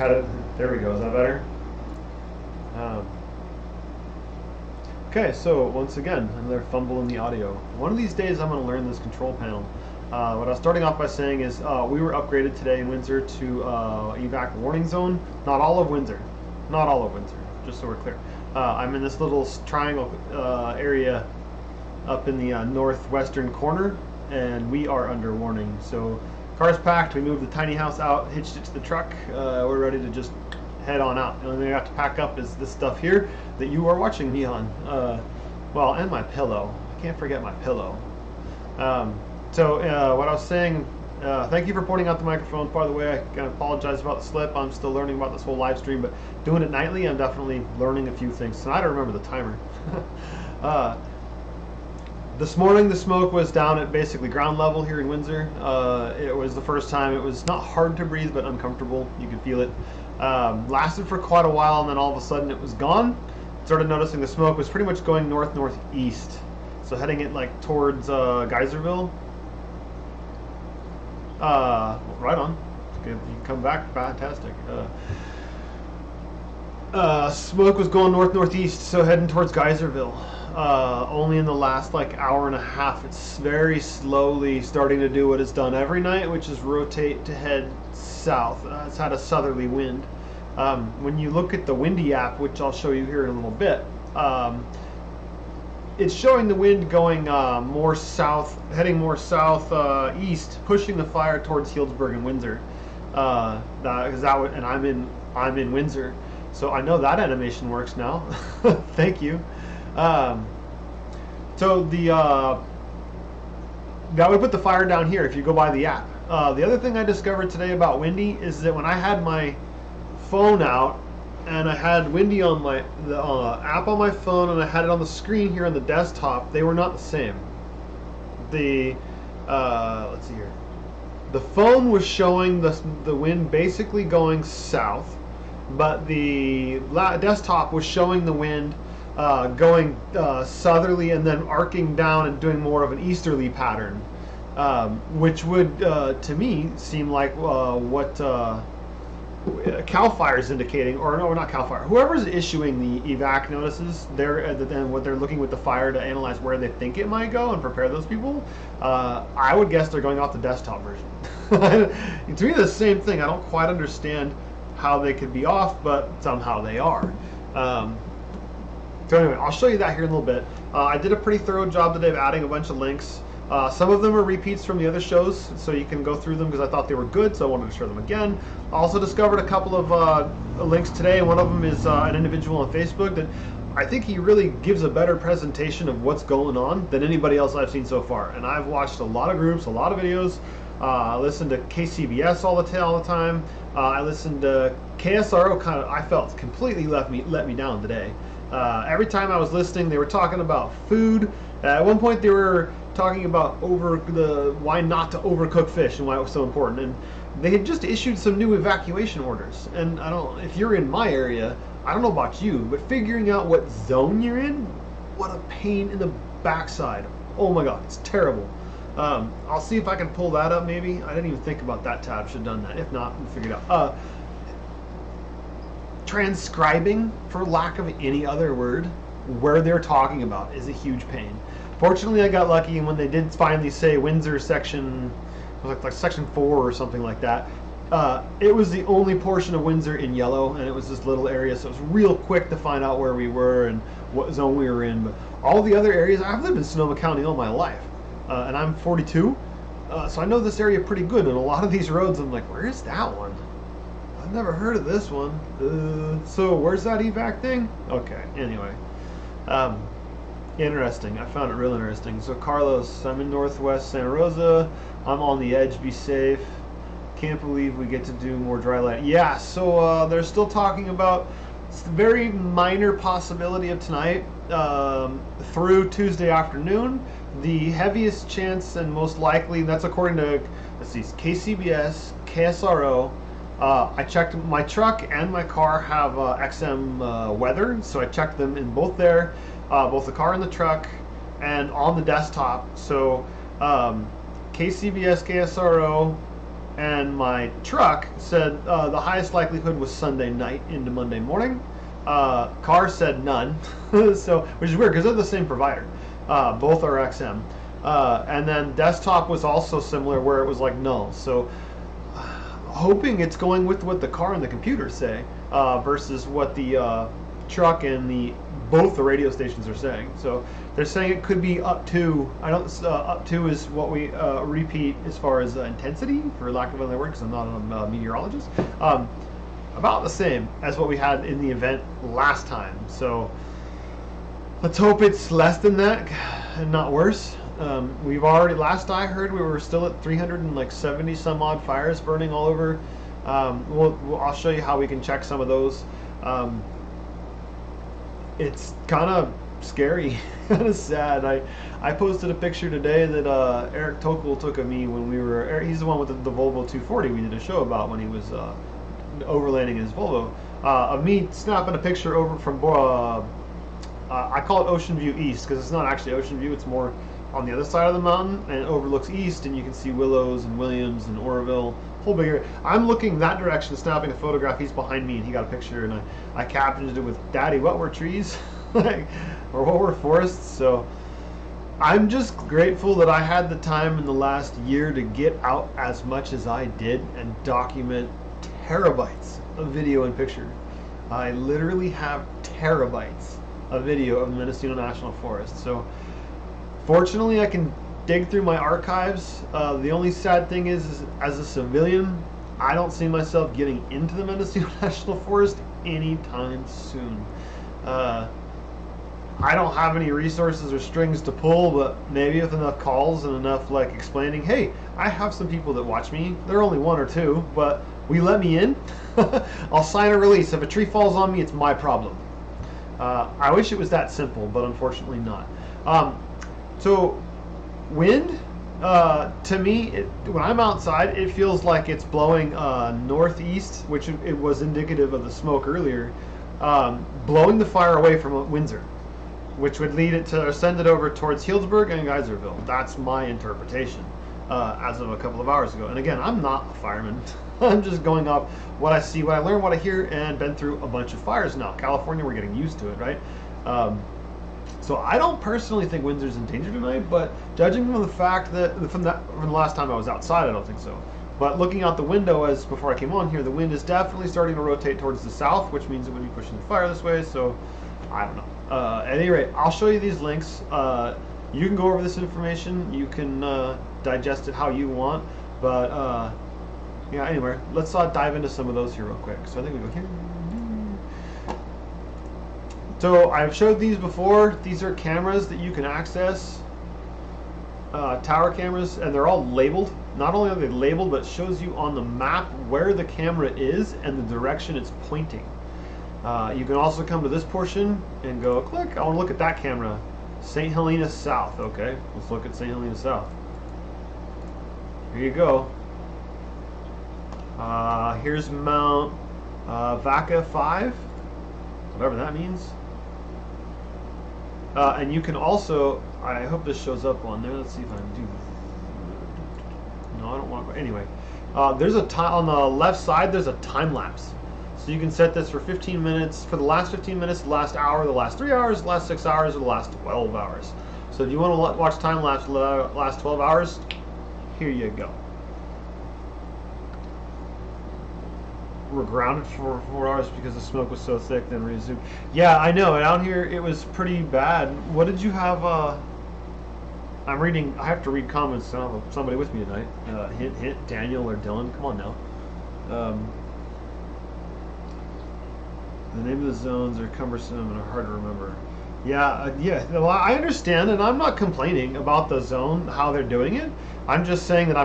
Had it. There we go. Is that better? Um, okay, so once again, another fumble in the audio. One of these days, I'm going to learn this control panel. What I was starting off by saying is we were upgraded today in Windsor to evac warning zone. Not all of Windsor. Not all of Windsor, just so we're clear. I'm in this little triangle area up in the northwestern corner, and we are under warning. So car's packed, we moved the tiny house out, hitched it to the truck, we're ready to just head on out. The only thing I have to pack up is this stuff here that you are watching me on. Well, and my pillow. I can't forget my pillow. So what I was saying, thank you for pointing out the microphone. By the way, I kind of apologize about the slip. I'm still learning about this whole live stream, but doing it nightly, I'm definitely learning a few things. Tonight I remember the timer. This morning the smoke was down at basically ground level here in Windsor. It was the first time. It was not hard to breathe, but uncomfortable. You could feel it. Lasted for quite a while, and then all of a sudden it was gone. Started noticing the smoke was pretty much going north-northeast. So heading it like towards Geyserville. Right on. If you come back, fantastic. Smoke was going north-northeast, so heading towards Geyserville. Only in the last like hour and a half, it's very slowly starting to do what it's done every night, which is rotate to head south. It's had a southerly wind. When you look at the windy app, which I'll show you here in a little bit, it's showing the wind going more south, heading more southeast, pushing the fire towards Healdsburg and Windsor. And I'm in Windsor, so I know that animation works now. Thank you. So that would put the fire down here if you go by the app. The other thing I discovered today about Windy is that when I had my phone out and I had Windy on the app on my phone and I had it on the screen here on the desktop, they were not the same. Let's see here. The phone was showing the wind basically going south, but the desktop was showing the wind going southerly and then arcing down and doing more of an easterly pattern, which would, to me, seem like what CAL FIRE is indicating, or no, not CAL FIRE. Whoever's issuing the evac notices, then what they're looking with the fire to analyze where they think it might go and prepare those people. I would guess they're going off the desktop version. To me, the same thing. I don't quite understand how they could be off, but somehow they are. So anyway, I'll show you that here in a little bit. I did a pretty thorough job today of adding a bunch of links. Some of them are repeats from the other shows, so you can go through them because I thought they were good, so I wanted to share them again. I also discovered a couple of links today. One of them is an individual on Facebook that I think he really gives a better presentation of what's going on than anybody else I've seen so far. And I've watched a lot of groups, a lot of videos. I listened to KCBS all the time. I listened to KSRO. I felt completely let me down today. Every time I was listening, they were talking about food. At one point, they were talking about why not to overcook fish and why it was so important. And they had just issued some new evacuation orders. And if you're in my area, I don't know about you, but figuring out what zone you're in, what a pain in the backside. Oh my God, it's terrible. I'll see if I can pull that up maybe. I didn't even think about that tab. Should have done that. If not, we'll figure it out. Transcribing, for lack of any other word, where they're talking about is a huge pain. Fortunately, I got lucky, and when they did finally say Windsor section, like section 4 or something like that, it was the only portion of Windsor in yellow, and it was this little area, so it was real quick to find out where we were and what zone we were in. But all the other areas, I've lived in Sonoma County all my life, and I'm 42, so I know this area pretty good, and a lot of these roads, I'm like, where is that one? I've never heard of this one. So where's that evac thing? Okay, anyway. Interesting. I found it real interesting. So Carlos, I'm in Northwest Santa Rosa. I'm on the edge. Be safe. Can't believe we get to do more dry land. Yeah, so they're still talking about the very minor possibility of tonight through Tuesday afternoon. The heaviest chance and most likely, that's according to, let's see, KCBS, KSRO. I checked my truck and my car have XM weather, so I checked them in both there, both the car and the truck, and on the desktop. So KCBS, KSRO, and my truck said the highest likelihood was Sunday night into Monday morning. Car said none, so which is weird because they're the same provider. Both are XM, and then desktop was also similar where it was like null. So hoping it's going with what the car and the computer say versus what the truck and both the radio stations are saying. So they're saying it could be up to, up to is what we repeat as far as intensity, for lack of another word, because I'm not a meteorologist. About the same as what we had in the event last time. So let's hope it's less than that and not worse. We've already, last I heard, we were still at 370 some odd fires burning all over. I'll show you how we can check some of those. It's kind of scary, kind of sad. I posted a picture today that Eric Tokel took of me when we were, he's the one with the Volvo 240 we did a show about when he was overlanding his Volvo, of me snapping a picture over from, I call it Ocean View East because it's not actually Ocean View, it's more on the other side of the mountain, and it overlooks east, and you can see Willows and Williams and Oroville, whole big area. I'm looking that direction, snapping a photograph. He's behind me, and he got a picture, and I captioned it with, "Daddy, what were trees?" or what were forests? So I'm just grateful that I had the time in the last year to get out as much as I did and document terabytes of video and picture. I literally have terabytes of video of the Mendocino National Forest. So fortunately, I can dig through my archives. The only sad thing is, as a civilian, I don't see myself getting into the Mendocino National Forest anytime soon. I don't have any resources or strings to pull, but maybe with enough calls and enough like explaining, hey, I have some people that watch me. They're only one or two, but we let me in. I'll sign a release. If a tree falls on me, it's my problem. I wish it was that simple, but unfortunately not. So wind, to me, when I'm outside, it feels like it's blowing northeast, which it was indicative of the smoke earlier, blowing the fire away from Windsor, which would lead it to send it over towards Healdsburg and Geyserville. That's my interpretation as of a couple of hours ago. And again, I'm not a fireman. I'm just going off what I see, what I learn, what I hear, and been through a bunch of fires now. California, we're getting used to it, right? So I don't personally think Windsor's in danger tonight, but judging from the fact that from the last time I was outside, I don't think so. But looking out the window as before I came on here, the wind is definitely starting to rotate towards the south, which means it would be pushing the fire this way. So I don't know. At any rate, I'll show you these links. You can go over this information. You can digest it how you want. But yeah, anyway, let's dive into some of those here real quick. So I think we go here. So I've showed these before. These are cameras that you can access, tower cameras, and they're all labeled. Not only are they labeled, but it shows you on the map where the camera is and the direction it's pointing. You can also come to this portion and go, click, I want to look at that camera. St. Helena South. Okay, let's look at St. Helena South. Here you go. Here's Mount Vaca 5, whatever that means. And you can also, I hope this shows up on there. Let's see if I can do. No, I don't want to. Anyway, there's a time on the left side. There's a time lapse, so you can set this for 15 minutes, for the last 15 minutes, the last hour, the last 3 hours, the last 6 hours, or the last 12 hours. So if you want to watch time lapse last 12 hours, here you go. We're grounded for 4 hours because the smoke was so thick, then resumed. Yeah, I know. Out here it was pretty bad. What did you have? I'm reading. I have to read comments. I don't have somebody with me tonight. Hint, Daniel or Dylan. Come on now. The name of the zones are cumbersome and are hard to remember. Yeah, yeah. Well, I understand, and I'm not complaining about the zone, how they're doing it. I'm just saying that I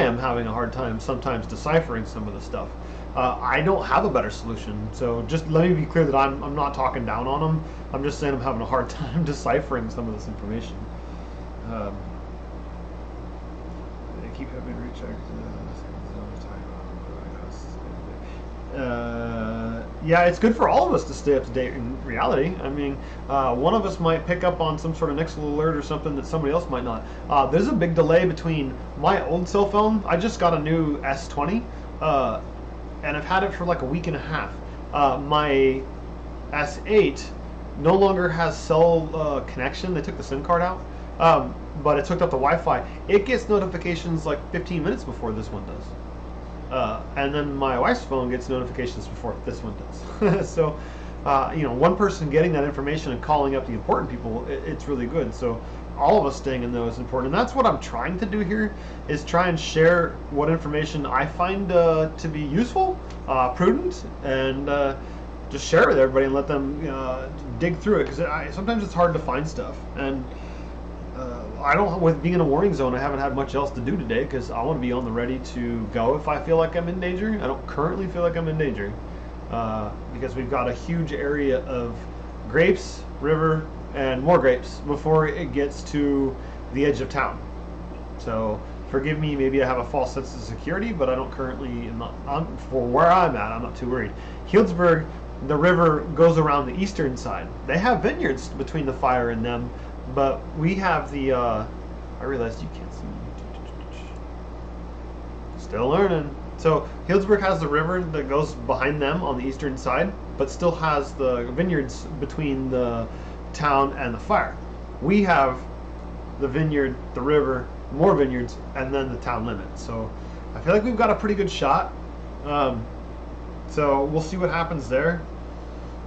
am having a hard time sometimes deciphering some of the stuff. I don't have a better solution, so just let me be clear that I'm not talking down on them. I'm just saying I'm having a hard time deciphering some of this information. I keep having rechecked. yeah, it's good for all of us to stay up to date in reality. I mean, one of us might pick up on some sort of next alert or something that somebody else might not. There's a big delay between my old cell phone. I just got a new S20, and I've had it for like a week and a half. My S8 no longer has cell connection. They took the SIM card out, but it's hooked up to Wi-Fi. It gets notifications like 15 minutes before this one does. And then my wife's phone gets notifications before this one does. So, you know, one person getting that information and calling up the important people, it's really good. So all of us staying in those is important. And that's what I'm trying to do here, is try and share what information I find to be useful, prudent, and just share it with everybody and let them dig through it. Because sometimes it's hard to find stuff. And I don't, with being in a warning zone, I haven't had much else to do today because I want to be on the ready to go if I feel like I'm in danger. I don't currently feel like I'm in danger because we've got a huge area of grapes, river, and more grapes before it gets to the edge of town. So forgive me, maybe I have a false sense of security, but I don't currently, for where I'm at, I'm not too worried. Healdsburg, the river goes around the eastern side. They have vineyards between the fire and them. But we have the, I realized you can't see me. Still learning. So Healdsburg has the river that goes behind them on the eastern side, but still has the vineyards between the town and the fire. We have the vineyard, the river, more vineyards, and then the town limit. So I feel like we've got a pretty good shot. So we'll see what happens there.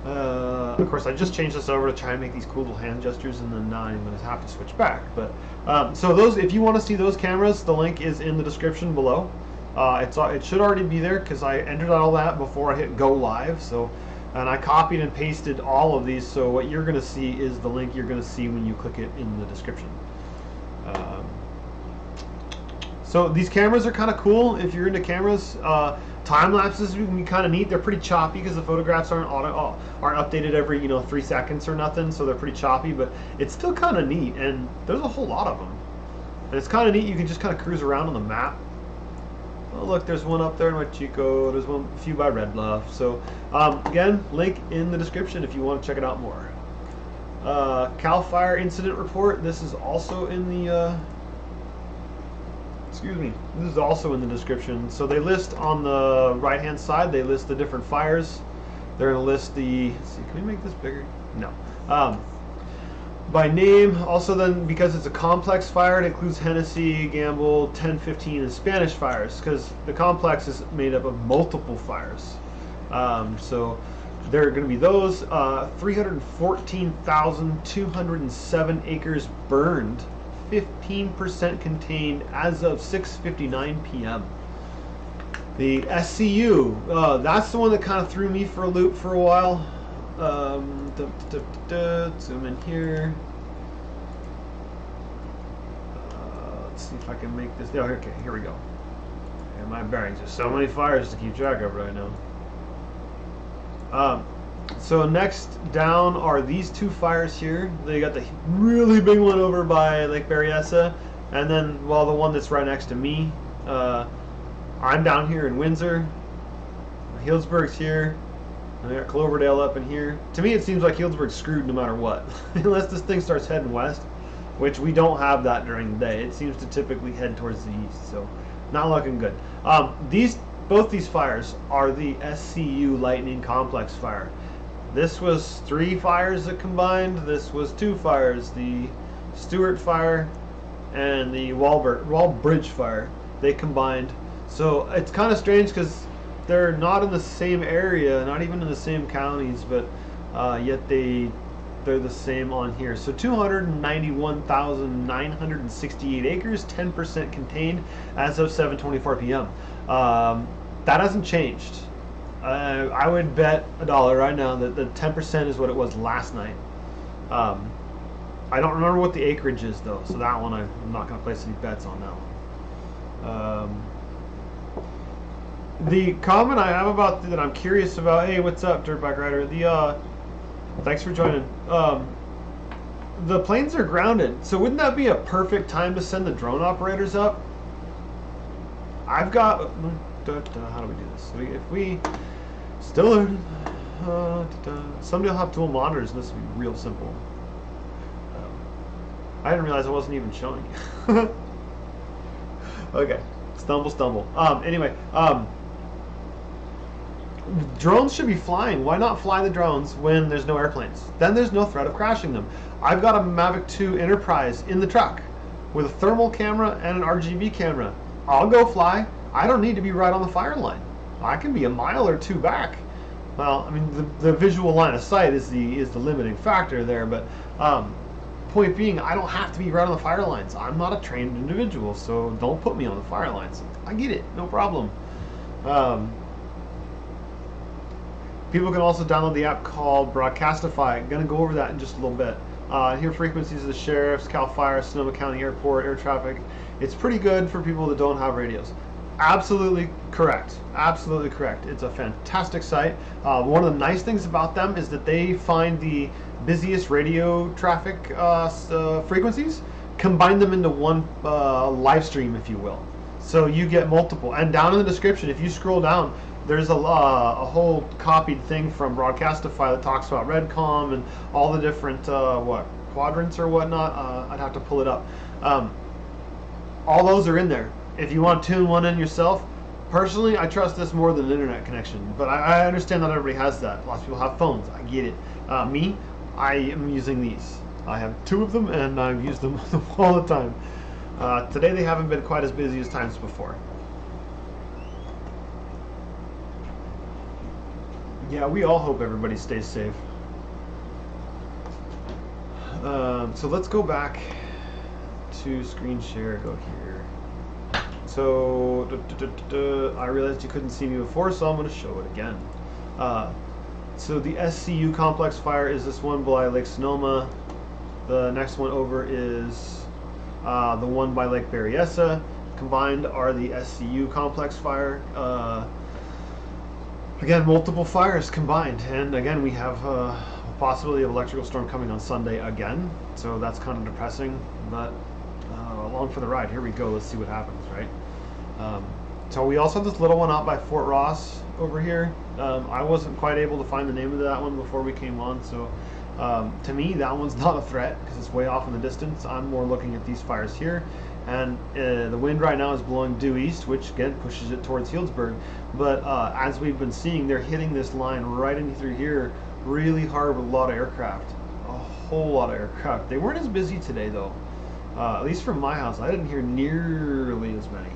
Of course, I just changed this over to try and make these cool little hand gestures, and then now I'm going to have to switch back. But so those, if you want to see those cameras, the link is in the description below. It should already be there because I entered all that before I hit go live. So, and I copied and pasted all of these. So what you're going to see is the link you're going to see when you click it in the description. So these cameras are kind of cool if you're into cameras. Time lapses can be kind of neat. They're pretty choppy because the photographs aren't updated every 3 seconds or nothing, so they're pretty choppy. But it's still kind of neat, and there's a whole lot of them. And it's kind of neat. You can just kind of cruise around on the map. Oh look, there's one up there in Chico. There's a few by Red Bluff. So again, link in the description if you want to check it out more. Cal Fire incident report. This is also in the. Excuse me, this is also in the description. So they list on the right hand side, they list the different fires. They're going to list the, let's see, can we make this bigger? No. By name, also then because it's a complex fire, it includes Hennessey, Gamble, 1015, and Spanish fires, because the complex is made up of multiple fires. So there are going to be those, 314,207 acres burned. 15% contained as of 6:59 p.m. The SCU, that's the one that kind of threw me for a loop for a while. Zoom in here. Let's see if I can make this. Oh, okay, here we go. And my bearings. There's so many fires to keep track of right now. So next down are these two fires here. They got the really big one over by Lake Berryessa, and then the one that's right next to me. I'm down here in Windsor. Healdsburg's here. And I got Cloverdale up in here. To me, it seems like Healdsburg's screwed no matter what, unless this thing starts heading west, which we don't have that during the day. It seems to typically head towards the east, so not looking good. Both these fires are the SCU Lightning Complex fire. This was 3 fires that combined. This was 2 fires. The Stewart fire and the Walbridge fire. They combined. So it's kind of strange because they're not in the same area, not even in the same counties, but yet they're the same on here. So 291,968 acres, 10% contained as of 7:24 p.m. That hasn't changed. I would bet $1 right now that the 10% is what it was last night. I don't remember what the acreage is though, so that one I'm not going to place any bets on that one. The comment I have about that I'm curious about. Hey, what's up, Dirtbike Rider? Thanks for joining. The planes are grounded, so wouldn't that be a perfect time to send the drone operators up? I've got. How do we do this? If we still learning. Someday I'll have dual monitors and this will be real simple. I didn't realize I wasn't even showing you. Okay, stumble. Anyway, drones should be flying. Why not fly the drones when there's no airplanes? Then there's no threat of crashing them. I've got a Mavic 2 Enterprise in the truck with a thermal camera and an RGB camera. I'll go fly. I don't need to be right on the fire line. I can be a mile or two back. Well, I mean, the visual line of sight is the limiting factor there, but point being, I don't have to be right on the fire lines. I'm not a trained individual, so don't put me on the fire lines. I get it, no problem. People can also download the app called Broadcastify. I'm gonna go over that in just a little bit. Here, frequencies of the sheriffs, Cal Fire, Sonoma County Airport, air traffic. It's pretty good for people that don't have radios. Absolutely correct. Absolutely correct. It's a fantastic site. One of the nice things about them is that they find the busiest radio traffic frequencies, combine them into one live stream, if you will. So you get multiple. And down in the description, if you scroll down, there's a whole copied thing from Broadcastify that talks about REDCOM and all the different quadrants or whatnot. I'd have to pull it up. All those are in there. If you want to tune one in yourself, personally, I trust this more than an internet connection. But I understand not everybody has that. Lots of people have phones. I get it. Me, I am using these. I have 2 of them, and I've used them all the time. Today they haven't been quite as busy as times before. Yeah, we all hope everybody stays safe. So let's go back to screen share. Go here. So I realized you couldn't see me before, so I'm going to show it again. So the SCU Complex fire is this one by Lake Sonoma. The next one over is the one by Lake Berryessa. Combined are the SCU Complex fire. Again, multiple fires combined, and again we have a possibility of electrical storm coming on Sunday again, so that's kind of depressing, but along for the ride. Here we go. Let's see what happens, right? So we also have this little one out by Fort Ross over here. I wasn't quite able to find the name of that one before we came on, so to me that one's not a threat because it's way off in the distance. I'm more looking at these fires here, and the wind right now is blowing due east, which again pushes it towards Healdsburg, but as we've been seeing, they're hitting this line right in through here really hard with a lot of aircraft, a whole lot of aircraft. They weren't as busy today though, at least from my house. I didn't hear nearly as many.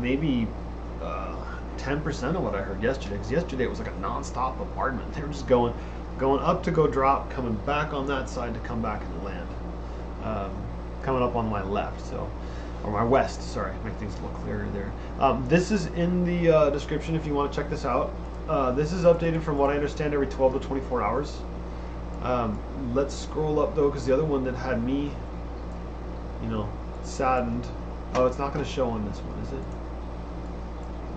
Maybe 10% of what I heard yesterday, because yesterday it was like a non-stop bombardment. They were just going up to go drop, coming back on that side to come back and land. Coming up on my left, so, or my west, sorry, make things look clearer there. This is in the description if you want to check this out. This is updated from what I understand every 12 to 24 hours. Let's scroll up though, because the other one that had me, saddened. Oh, it's not going to show on this one, is it?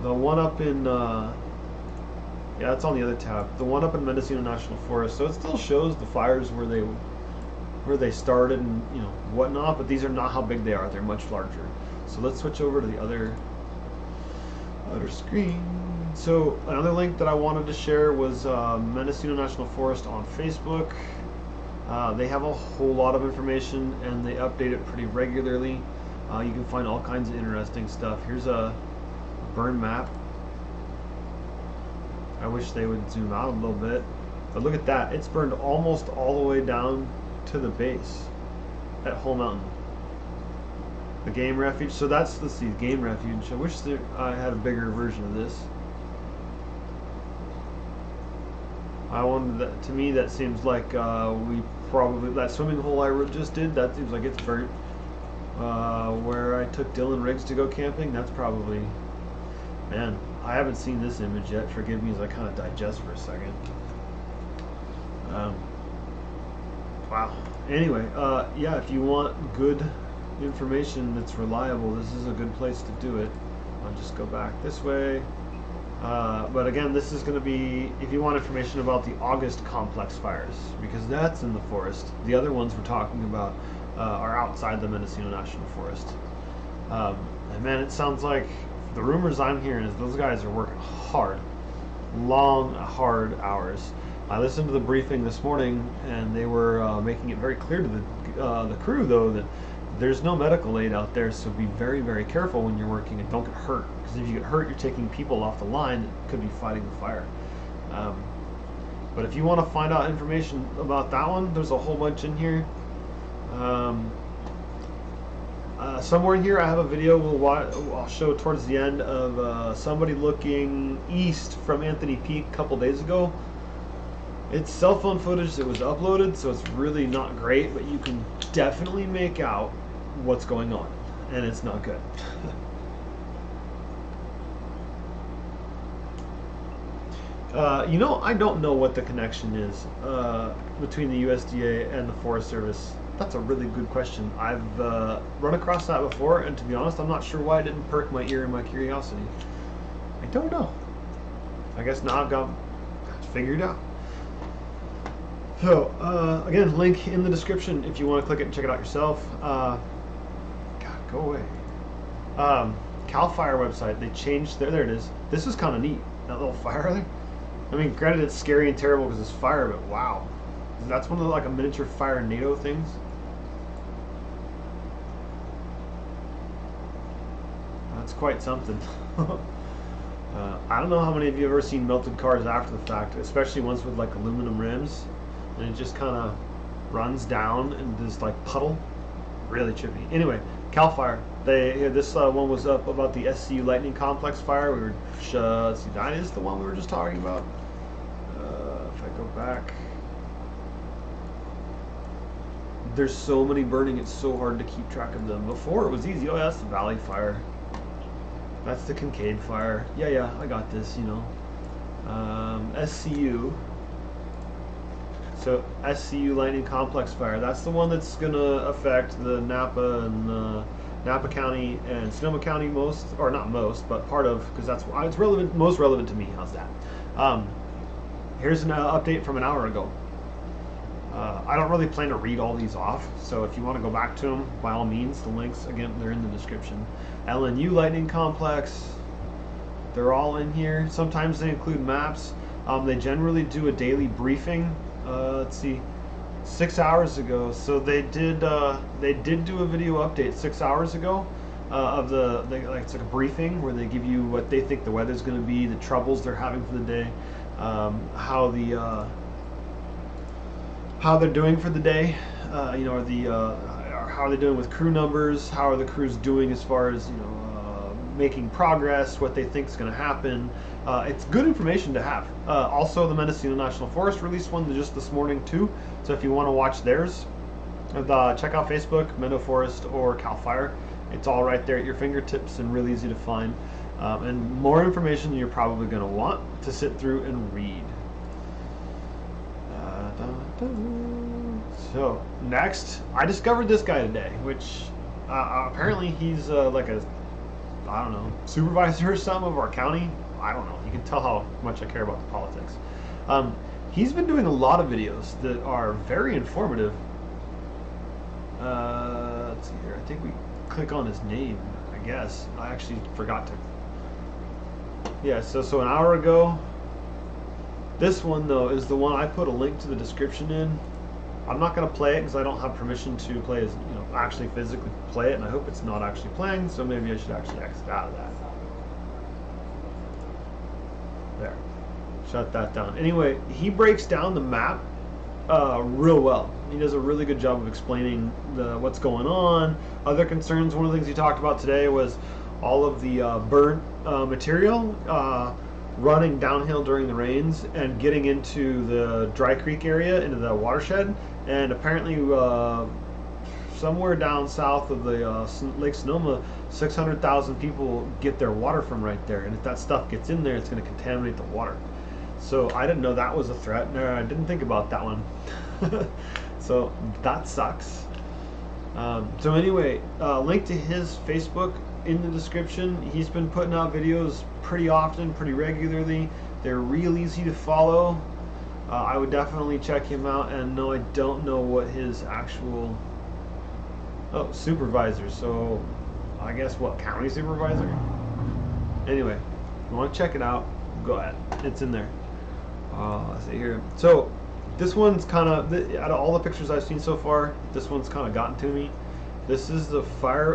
The one up in, yeah, it's on the other tab. The one up in Mendocino National Forest. So it still shows the fires where they started and whatnot, but these are not how big they are. They're much larger. So let's switch over to the other screen. So another link that I wanted to share was Mendocino National Forest on Facebook. They have a whole lot of information and they update it pretty regularly. You can find all kinds of interesting stuff. Here's a burn map. I wish they would zoom out a little bit, but look at that. It's burned almost all the way down to the base at Whole Mountain. The game refuge. So that's, let's see, game refuge. I wish I had a bigger version of this. I wanted that, to me that seems like we probably, that swimming hole I just did, that seems like it's burnt. Where I took Dylan Riggs to go camping, that's probably, man, I haven't seen this image yet. Forgive me as I kind of digest for a second. Wow. Anyway, yeah, if you want good information that's reliable, this is a good place to do it. I'll just go back this way. But again, this is going to be, if you want information about the August complex fires, because that's in the forest. The other ones we're talking about are outside the Mendocino National Forest. And man, it sounds like the rumors I'm hearing is those guys are working hard. long, hard hours. I listened to the briefing this morning, and they were making it very clear to the crew, though, that there's no medical aid out there, so be very, very careful when you're working and don't get hurt. Because if you get hurt, you're taking people off the line that could be fighting the fire. But if you want to find out information about that one, there's a whole bunch in here. Somewhere in here I have a video I'll show towards the end of somebody looking east from Anthony Peak a couple days ago. It's cell phone footage that was uploaded, so it's really not great, but you can definitely make out what's going on, and it's not good. You know, I don't know what the connection is between the USDA and the Forest Service. That's a really good question. I've run across that before, and to be honest, I'm not sure why it didn't perk my ear and my curiosity. I don't know. I guess now I've got it figured out. So, again, link in the description if you want to click it and check it out yourself. God, go away. Cal Fire website, they changed there it is. This is kind of neat, that little fire there. I mean, granted, it's scary and terrible because it's fire, but wow. That's one of the, like, a miniature fire NATO things. That's quite something. I don't know how many of you have ever seen melted cars after the fact, especially ones with like aluminum rims, and it just kind of runs down in this like puddle. Really trippy. Anyway, Cal Fire. This one was up about the SCU Lightning Complex fire. We were let's see, that is the one we were just talking about. If I go back, there's so many burning, it's so hard to keep track of them. Before it was easy. Oh yeah, that's the Valley Fire. That's the Kincaid Fire. Yeah, I got this, you know. SCU. So SCU Lightning Complex Fire. That's the one that's going to affect the Napa and Napa County and Sonoma County most, or not most, but part of, because that's why it's relevant, most relevant to me. How's that? Here's an update from an hour ago. I don't really plan to read all these off, so if you want to go back to them, by all means, the links, again, they're in the description. LNU Lightning Complex, they're all in here. Sometimes they include maps. They generally do a daily briefing. Let's see, 6 hours ago. So they did do a video update 6 hours ago of like it's like a briefing where they give you what they think the weather's going to be, the troubles they're having for the day, how they're doing for the day, you know, how are they doing with crew numbers, how are the crews doing as far as, you know, making progress, what they think is going to happen. It's good information to have. Also, the Mendocino National Forest released one just this morning too, so if you want to watch theirs, check out Facebook, Mendo Forest, or Cal Fire. It's all right there at your fingertips and really easy to find, and more information than you're probably going to want to sit through and read. So next, I discovered this guy today, which apparently he's like a, I don't know, supervisor or something of our county. I don't know. You can tell how much I care about the politics. He's been doing a lot of videos that are very informative. Let's see here. I think we click on his name, I guess. I actually forgot to. Yeah, so an hour ago. This one, though, is the one I put a link to the description in. I'm not going to play it because I don't have permission to play, as you know, actually physically play it, and I hope it's not actually playing, so maybe I should actually exit out of that. There. Shut that down. Anyway, he breaks down the map real well. He does a really good job of explaining what's going on. Other concerns, one of the things he talked about today was all of the burnt material running downhill during the rains and getting into the Dry Creek area, into the watershed, and apparently somewhere down south of the Lake Sonoma, 600,000 people get their water from right there, and if that stuff gets in there, it's going to contaminate the water. So I didn't know that was a threat. No, I didn't think about that one. So that sucks. So anyway, link to his Facebook in the description. He's been putting out videos pretty often, pretty regularly. They're real easy to follow. I would definitely check him out. And no, I don't know what his actual supervisor. So I guess what, county supervisor? Anyway, you want to check it out. go ahead. It's in there. Let's see here. So this one's kind of, out of all the pictures I've seen so far, this one's kind of gotten to me. This is the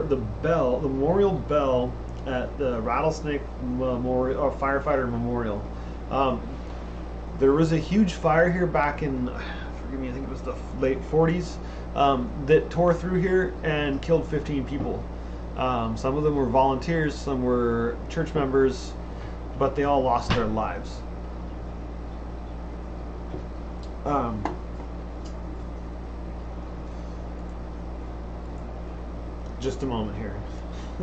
memorial bell at the Rattlesnake Memorial, or Firefighter Memorial. There was a huge fire here back in, forgive me, I think it was the late 40s, that tore through here and killed 15 people. Some of them were volunteers, some were church members, but they all lost their lives. Just a moment here.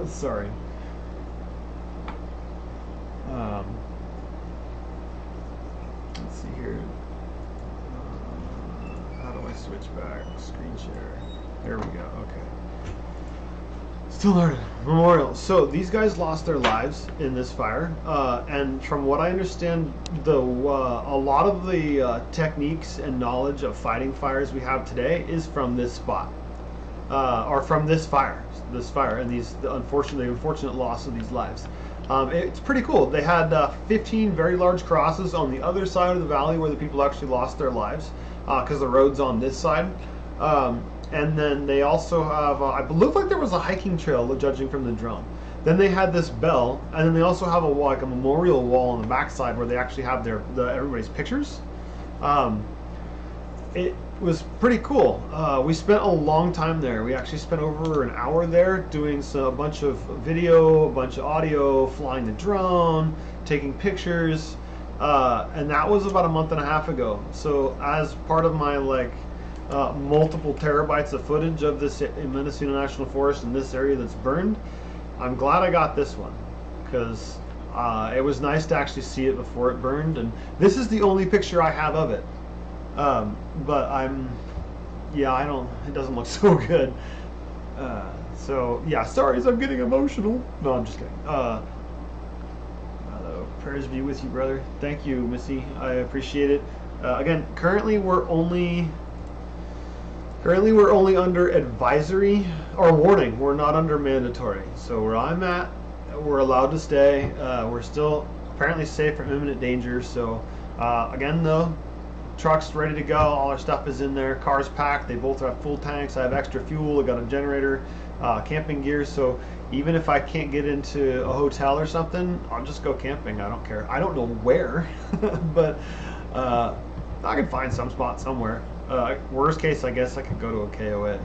Sorry. Let's see here. How do I switch back? Screen share. There we go. Okay. Still learning. Memorial. So these guys lost their lives in this fire, and from what I understand, a lot of the techniques and knowledge of fighting fires we have today is from this spot, or from this fire, and the unfortunate loss of these lives. It's pretty cool. They had 15 very large crosses on the other side of the valley where the people actually lost their lives, because the road's on this side. And then they also have, I looked like there was a hiking trail, judging from the drone. Then they had this bell, and then they also have a memorial wall on the backside where they actually have everybody's pictures. It was pretty cool. We spent a long time there. We actually spent over an hour there doing a bunch of video, a bunch of audio, flying the drone, taking pictures, and that was about a month and a half ago. So as part of my multiple terabytes of footage of this in Mendocino National Forest in this area that's burned, I'm glad I got this one, because it was nice to actually see it before it burned, and this is the only picture I have of it. But it doesn't look so good. So yeah, sorry I'm getting emotional. No, I'm just kidding. Prayers be with you, brother. Thank you, Missy. I appreciate it. Again, currently we're only under advisory or warning. We're not under mandatory. So where I'm at, we're allowed to stay. We're still apparently safe from imminent danger. So again, though, truck's ready to go. All our stuff is in there. Car's packed. They both have full tanks. I have extra fuel. I got a generator, camping gear. So even if I can't get into a hotel or something, I'll just go camping. I don't care. I don't know where, but I can find some spot somewhere. Worst case, I guess I could go to a KOA.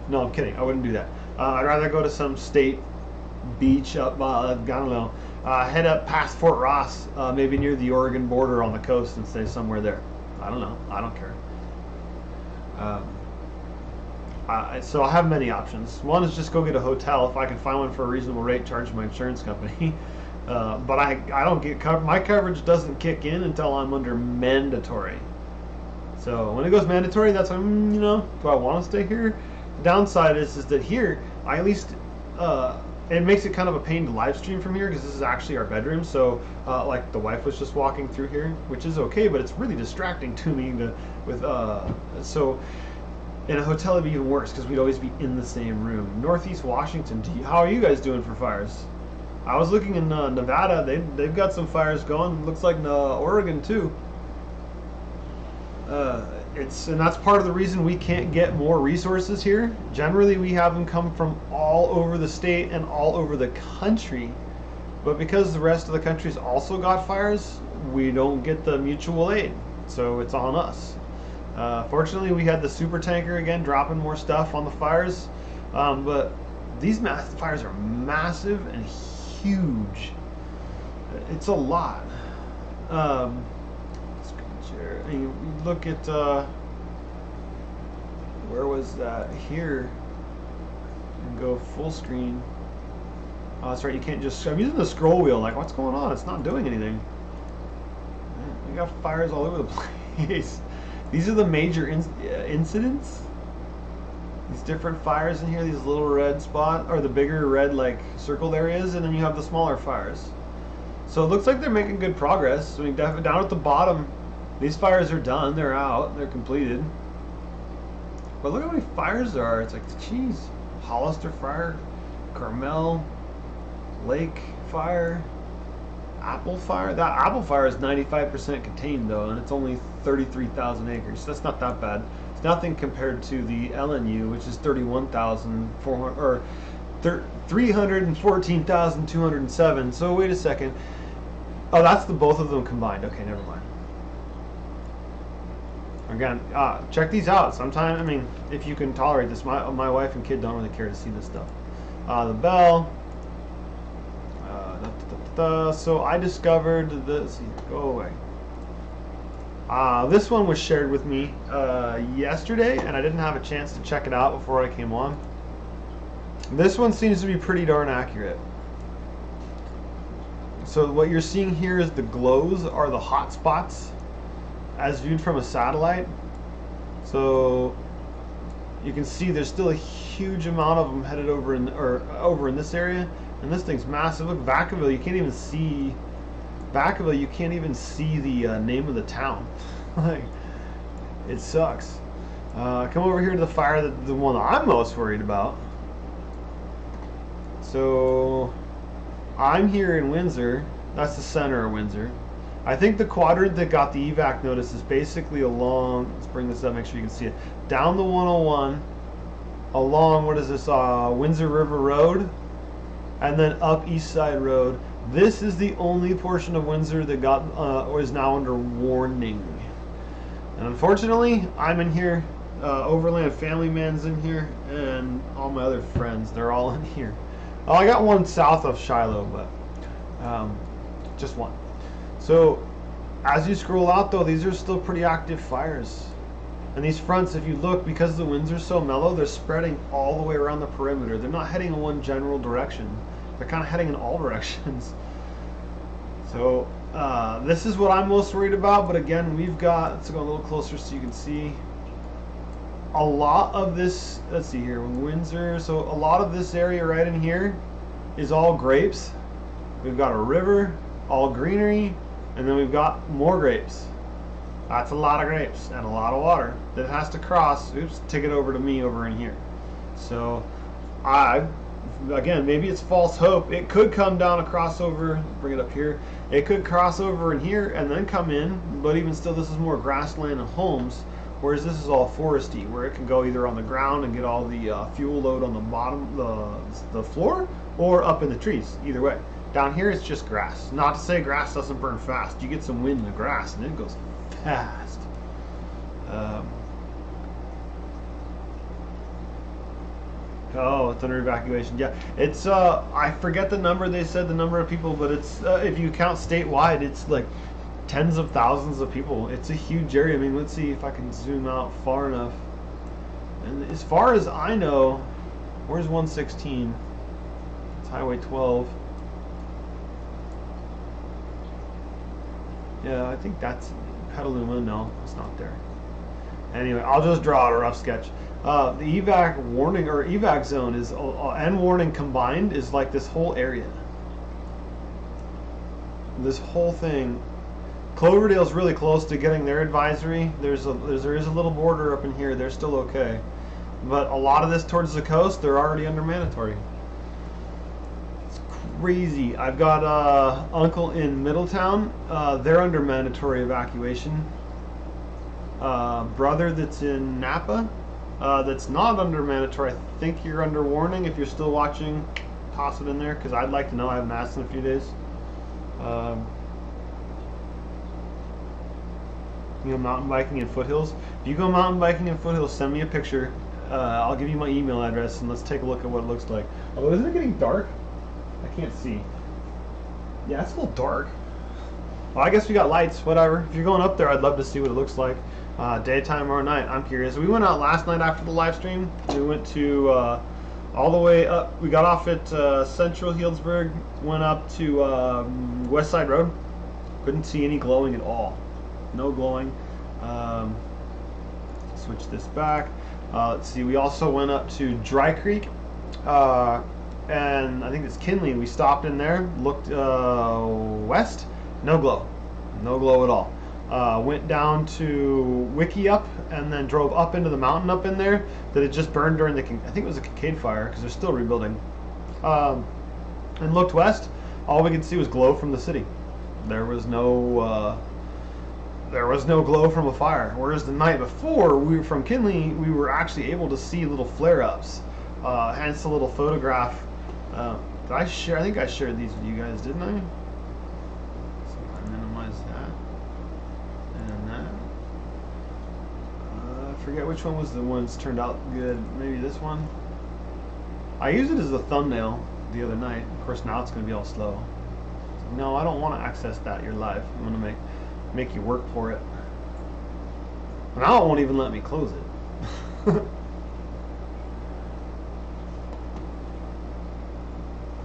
No, I'm kidding. I wouldn't do that. I'd rather go to some state beach up, I don't know, head up past Fort Ross, maybe near the Oregon border on the coast, and stay somewhere there. I don't know. I don't care. So I have many options. One is just go get a hotel if I can find one for a reasonable rate, charge my insurance company. But I don't get my coverage doesn't kick in until I'm under mandatory. So when it goes mandatory, that's when, do I want to stay here? The downside is that here, I at least, it makes it kind of a pain to live stream from here because this is actually our bedroom. So like the wife was just walking through here, which is okay, but it's really distracting to me so in a hotel it'd be even worse because we'd always be in the same room. Northeast Washington, how are you guys doing for fires? I was looking in Nevada, they've got some fires going. Looks like Oregon too. And that's part of the reason we can't get more resources here. Generally, we have them come from all over the state and all over the country, but because the rest of the country's also got fires, we don't get the mutual aid, so it's on us. Fortunately, we had the super tanker again dropping more stuff on the fires, but these fires are massive and huge. It's a lot. And you look at where was that? Here, and go full screen. Oh, that's right. You can't just. I'm using the scroll wheel. Like, what's going on? It's not doing anything. We got fires all over the place. These are the major incidents. These different fires in here. These little red spot, or the bigger red circled areas, and then you have the smaller fires. So it looks like they're making good progress. I mean, down at the bottom. These fires are done, they're out, they're completed. But look how many fires there are. It's like, geez, Hollister Fire, Carmel, Lake Fire, apple fire. That apple fire is 95% contained though, and it's only 33,000 acres. That's not that bad. It's nothing compared to the LNU, which is 31,400 or 314,207. So wait a second. Oh, that's the both of them combined. Okay, never mind. Again, check these out. Sometime, I mean, if you can tolerate this. My wife and kid don't really care to see this stuff. The bell. So I discovered this. Go away. This one was shared with me yesterday, and I didn't have a chance to check it out before I came on. This one seems to be pretty darn accurate. So what you're seeing here is the glows are the hot spots as viewed from a satellite. So you can see there's still a huge amount of them headed over in this area, and this thing's massive. Look, Vacaville, you can't even see Vacaville. You can't even see the name of the town. Like, it sucks. Come over here to the fire, the one that I'm most worried about. So I'm here in Windsor. That's the center of Windsor. I think the quadrant that got the evac notice is basically along, let's bring this up, make sure you can see it, down the 101, along, what is this, Windsor River Road, and then up East Side Road. This is the only portion of Windsor that got, or is now under warning. And unfortunately, I'm in here, Overland Family Man's in here, and all my other friends, they're all in here. Oh, I got one south of Shiloh, but just one. So as you scroll out though, these are still pretty active fires. And these fronts, if you look, because the winds are so mellow, they're spreading all the way around the perimeter. They're not heading in one general direction. They're kind of heading in all directions. So this is what I'm most worried about. But again, we've got, let's go a little closer so you can see. A lot of this, let's see here, Windsor, so a lot of this area right in here is all grapes. We've got a river, all greenery, and then we've got more grapes. That's a lot of grapes and a lot of water that has to cross, oops, take it over to me over in here. So again, maybe it's false hope. It could come down across over, bring it up here. It could cross over in here and then come in, but even still, this is more grassland and homes. Whereas this is all foresty, where it can go either on the ground and get all the fuel load on the bottom, the floor, or up in the trees. Either way. Down here it's just grass. Not to say grass doesn't burn fast. You get some wind in the grass and it goes fast. Oh, it's under evacuation. Yeah, it's I forget the number. They said the number of people, but it's if you count statewide, it's like tens of thousands of people. It's a huge area. I mean, let's see if I can zoom out far enough. And as far as I know, where's 116? It's Highway 12. Yeah, I think that's Petaluma. No, it's not there. Anyway, I'll just draw out a rough sketch. The evac warning or evac zone is and warning combined is like this whole area. This whole thing. Cloverdale's really close to getting their advisory. There is a little border up in here. They're still okay, but a lot of this towards the coast, they're already under mandatory. It's crazy. I've got uncle in Middletown. They're under mandatory evacuation. Brother that's in Napa. That's not under mandatory. I think you're under warning. If you're still watching, toss it in there because I'd like to know. I haven't asked in a few days. You know, mountain biking in foothills. If you go mountain biking in foothills, send me a picture. I'll give you my email address and let's take a look at what it looks like. Although, isn't it getting dark? I can't see. Yeah, it's a little dark. Well, I guess we got lights, whatever. If you're going up there, I'd love to see what it looks like. Daytime or night, I'm curious. We went out last night after the live stream. We went to all the way up. We got off at Central Healdsburg, went up to West Side Road. Couldn't see any glowing at all. No glowing. Switch this back. Let's see. We also went up to Dry Creek, and I think it's Kinley. We stopped in there, looked west. No glow. No glow at all. Went down to Wickiup and then drove up into the mountain up in there that had just burned during the, I think it was a Kincaid fire because they're still rebuilding. And looked west. All we could see was glow from the city. There was no glow from a fire. Whereas the night before, we were from Kinley, we were actually able to see little flare-ups. Hence the little photograph. Did I share? I think I shared these with you guys, didn't I? So I minimize that and that. I forget which one was the ones turned out good. Maybe this one. I used it as a thumbnail the other night. Of course, now it's going to be all slow. So, no, I don't want to access that. You're live. I'm going to make you work for it. Now it won't even let me close it.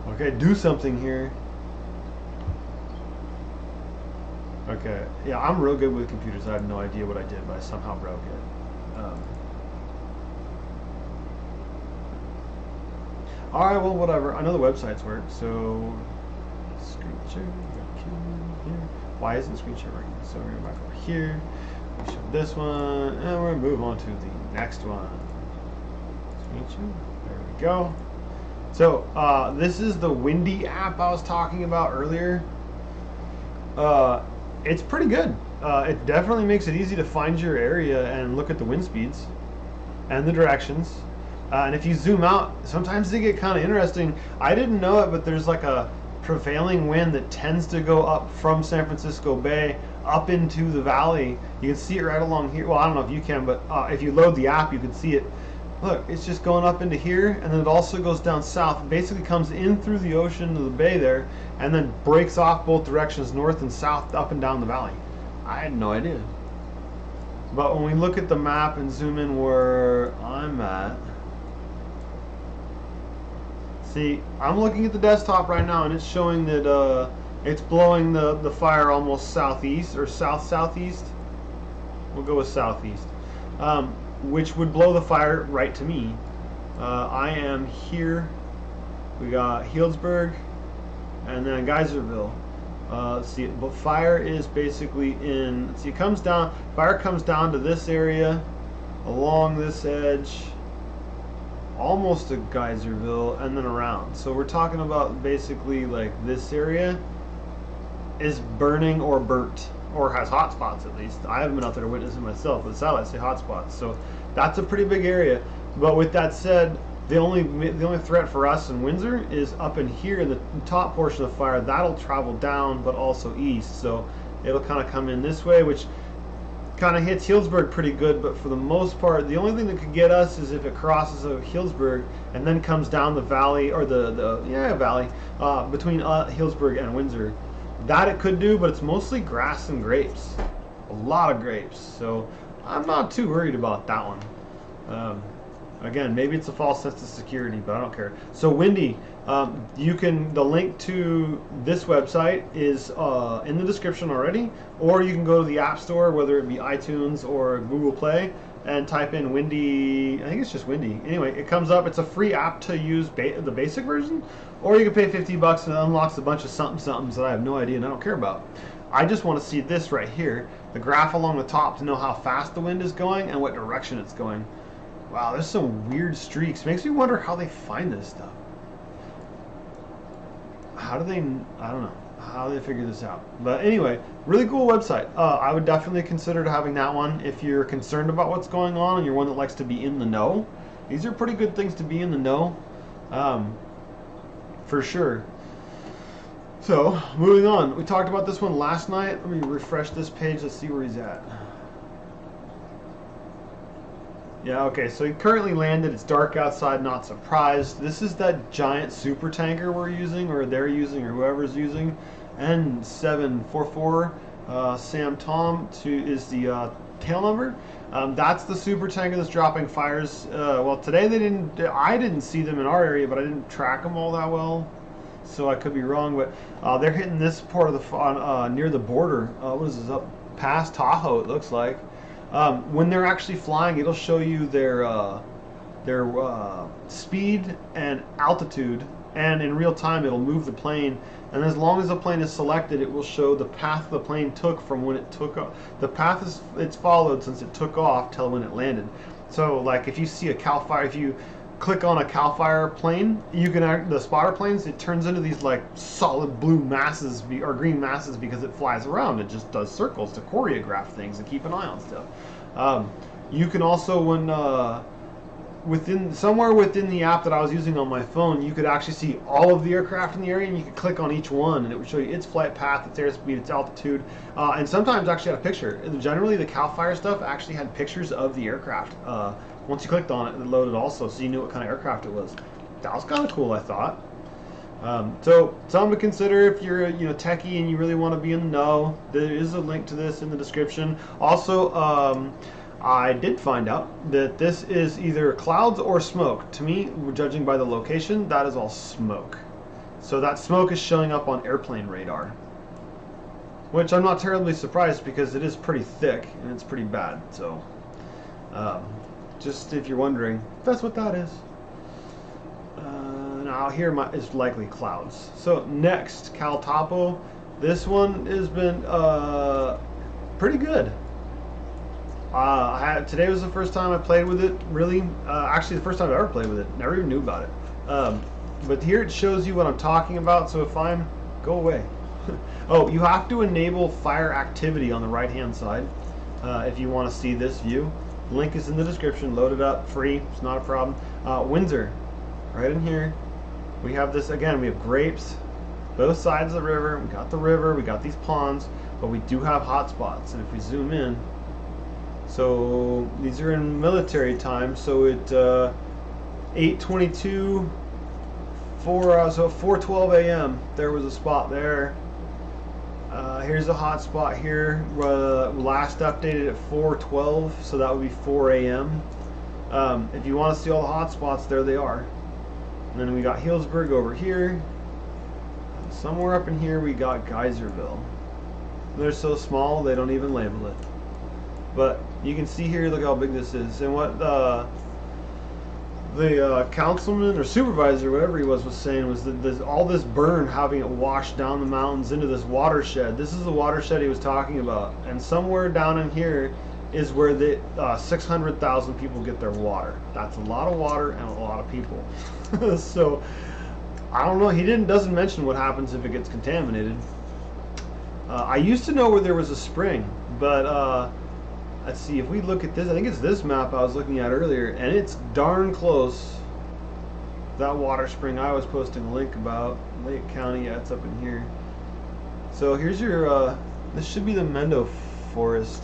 Okay, do something here. Okay, yeah, I'm real good with computers. I have no idea what I did, but I somehow broke it. Alright, well, whatever. I know the websites work, so screen share here. Why isn't screen share working? So we're going back over here. We show this one, and we're going to move on to the next one. Screen share. There we go. So this is the Windy app I was talking about earlier. It's pretty good. It definitely makes it easy to find your area and look at the wind speeds and the directions. And if you zoom out, sometimes they get kind of interesting. I didn't know it, but there's like a prevailing wind that tends to go up from San Francisco Bay up into the valley. You can see it right along here. Well, I don't know if you can, but if you load the app, you can see it. Look, it's just going up into here, and then it also goes down south. It basically comes in through the ocean to the bay there, and then breaks off both directions, north and south, up and down the valley. I had no idea. But when we look at the map and zoom in where I'm at, see, I'm looking at the desktop right now, and it's showing that it's blowing the fire almost southeast, or south-southeast. We'll go with southeast. Which would blow the fire right to me. I am here. We got Healdsburg and then Geyserville. Let's see, but fire is basically in, let's see, it comes down, fire comes down to this area, along this edge, almost to Geyserville, and then around. So we're talking about basically like this area is burning or burnt, or has hot spots at least. I haven't been out there to witness it myself, but the satellites say hot spots. So that's a pretty big area. But with that said, the only threat for us in Windsor is up in here in the top portion of the fire. That'll travel down, but also east. So it'll kind of come in this way, which kind of hits Healdsburg pretty good. But for the most part, the only thing that could get us is if it crosses of Healdsburg and then comes down the valley, or the valley between Healdsburg and Windsor. That it could do, but it's mostly grass and grapes. A lot of grapes. So I'm not too worried about that one. Again, maybe it's a false sense of security, but I don't care. So Windy, the link to this website is in the description already, or you can go to the App Store, whether it be iTunes or Google Play, and type in Windy. I think it's just Windy. Anyway, it comes up. It's a free app to use, the basic version, or you can pay $50 and it unlocks a bunch of somethings that I have no idea and I don't care about. I just want to see this right here, the graph along the top, to know how fast the wind is going and what direction it's going. Wow, there's some weird streaks. Makes me wonder how they find this stuff. How do they, I don't know, how do they figure this out? But anyway, really cool website. I would definitely consider having that one if you're concerned about what's going on and you're one that likes to be in the know. These are pretty good things to be in the know, for sure. So, moving on. We talked about this one last night. Let me refresh this page. Let's see where he's at. Yeah, okay, so he currently landed. It's dark outside, not surprised. This is that giant super tanker we're using, or they're using, or whoever's using. N744 Sam Tom is the tail number. That's the super tanker that's dropping fires. Well, today I didn't see them in our area, but I didn't track them all that well, so I could be wrong. But they're hitting this part of the near the border. What is this, up past Tahoe? It looks like. When they're actually flying, it'll show you their speed and altitude, and in real time it'll move the plane. And as long as the plane is selected, it will show the path the plane took from when it took off. The path it's followed since it took off till when it landed. So, like if you see a Cal Fire, if you click on a CAL FIRE plane, you can the spotter planes. It turns into these like solid blue masses or green masses because it flies around. It just does circles to choreograph things and keep an eye on stuff. You can also, when somewhere within the app that I was using on my phone, you could actually see all of the aircraft in the area, and you could click on each one, and it would show you its flight path, its airspeed, its altitude, and sometimes actually had a picture. Generally, the CAL FIRE stuff actually had pictures of the aircraft. Once you clicked on it, it loaded also, so you knew what kind of aircraft it was. That was kind of cool, I thought. So something to consider if you're a techie and you really want to be in the know. There is a link to this in the description. Also, I did find out that this is either clouds or smoke. To me, judging by the location, that is all smoke. So that smoke is showing up on airplane radar, which I'm not terribly surprised because it is pretty thick and it's pretty bad. So just if you're wondering, that's what that is. Now here is likely clouds. So next, Cal Topo. This one has been pretty good. Today was the first time I played with it, really. Actually, the first time I ever played with it. Never even knew about it. But here it shows you what I'm talking about. So if go away. Oh, you have to enable fire activity on the right-hand side if you want to see this view. Link is in the description. Load it up, free. It's not a problem. Windsor, right in here. We have this again. We have grapes, both sides of the river. We got the river. We got these ponds, but we do have hot spots. And if we zoom in. So these are in military time. So at 8:22, so 4:12 a.m. there was a spot there. Here's a hot spot here. Last updated at 4:12, so that would be 4 a.m. If you want to see all the hot spots, there they are. And then we got Healdsburg over here. Somewhere up in here we got Geyserville. They're so small they don't even label it. But you can see here, look how big this is. And what the councilman or supervisor, whatever he was saying was that all this burn, having it washed down the mountains into this watershed. This is the watershed he was talking about. And somewhere down in here is where the 600,000 people get their water. That's a lot of water and a lot of people. So I don't know. He doesn't mention what happens if it gets contaminated. I used to know where there was a spring, but let's see, if we look at this, I think it's this map I was looking at earlier, and it's darn close. That water spring I was posting a link about, Lake County, yeah, it's up in here. So here's your, this should be the Mendo Forest.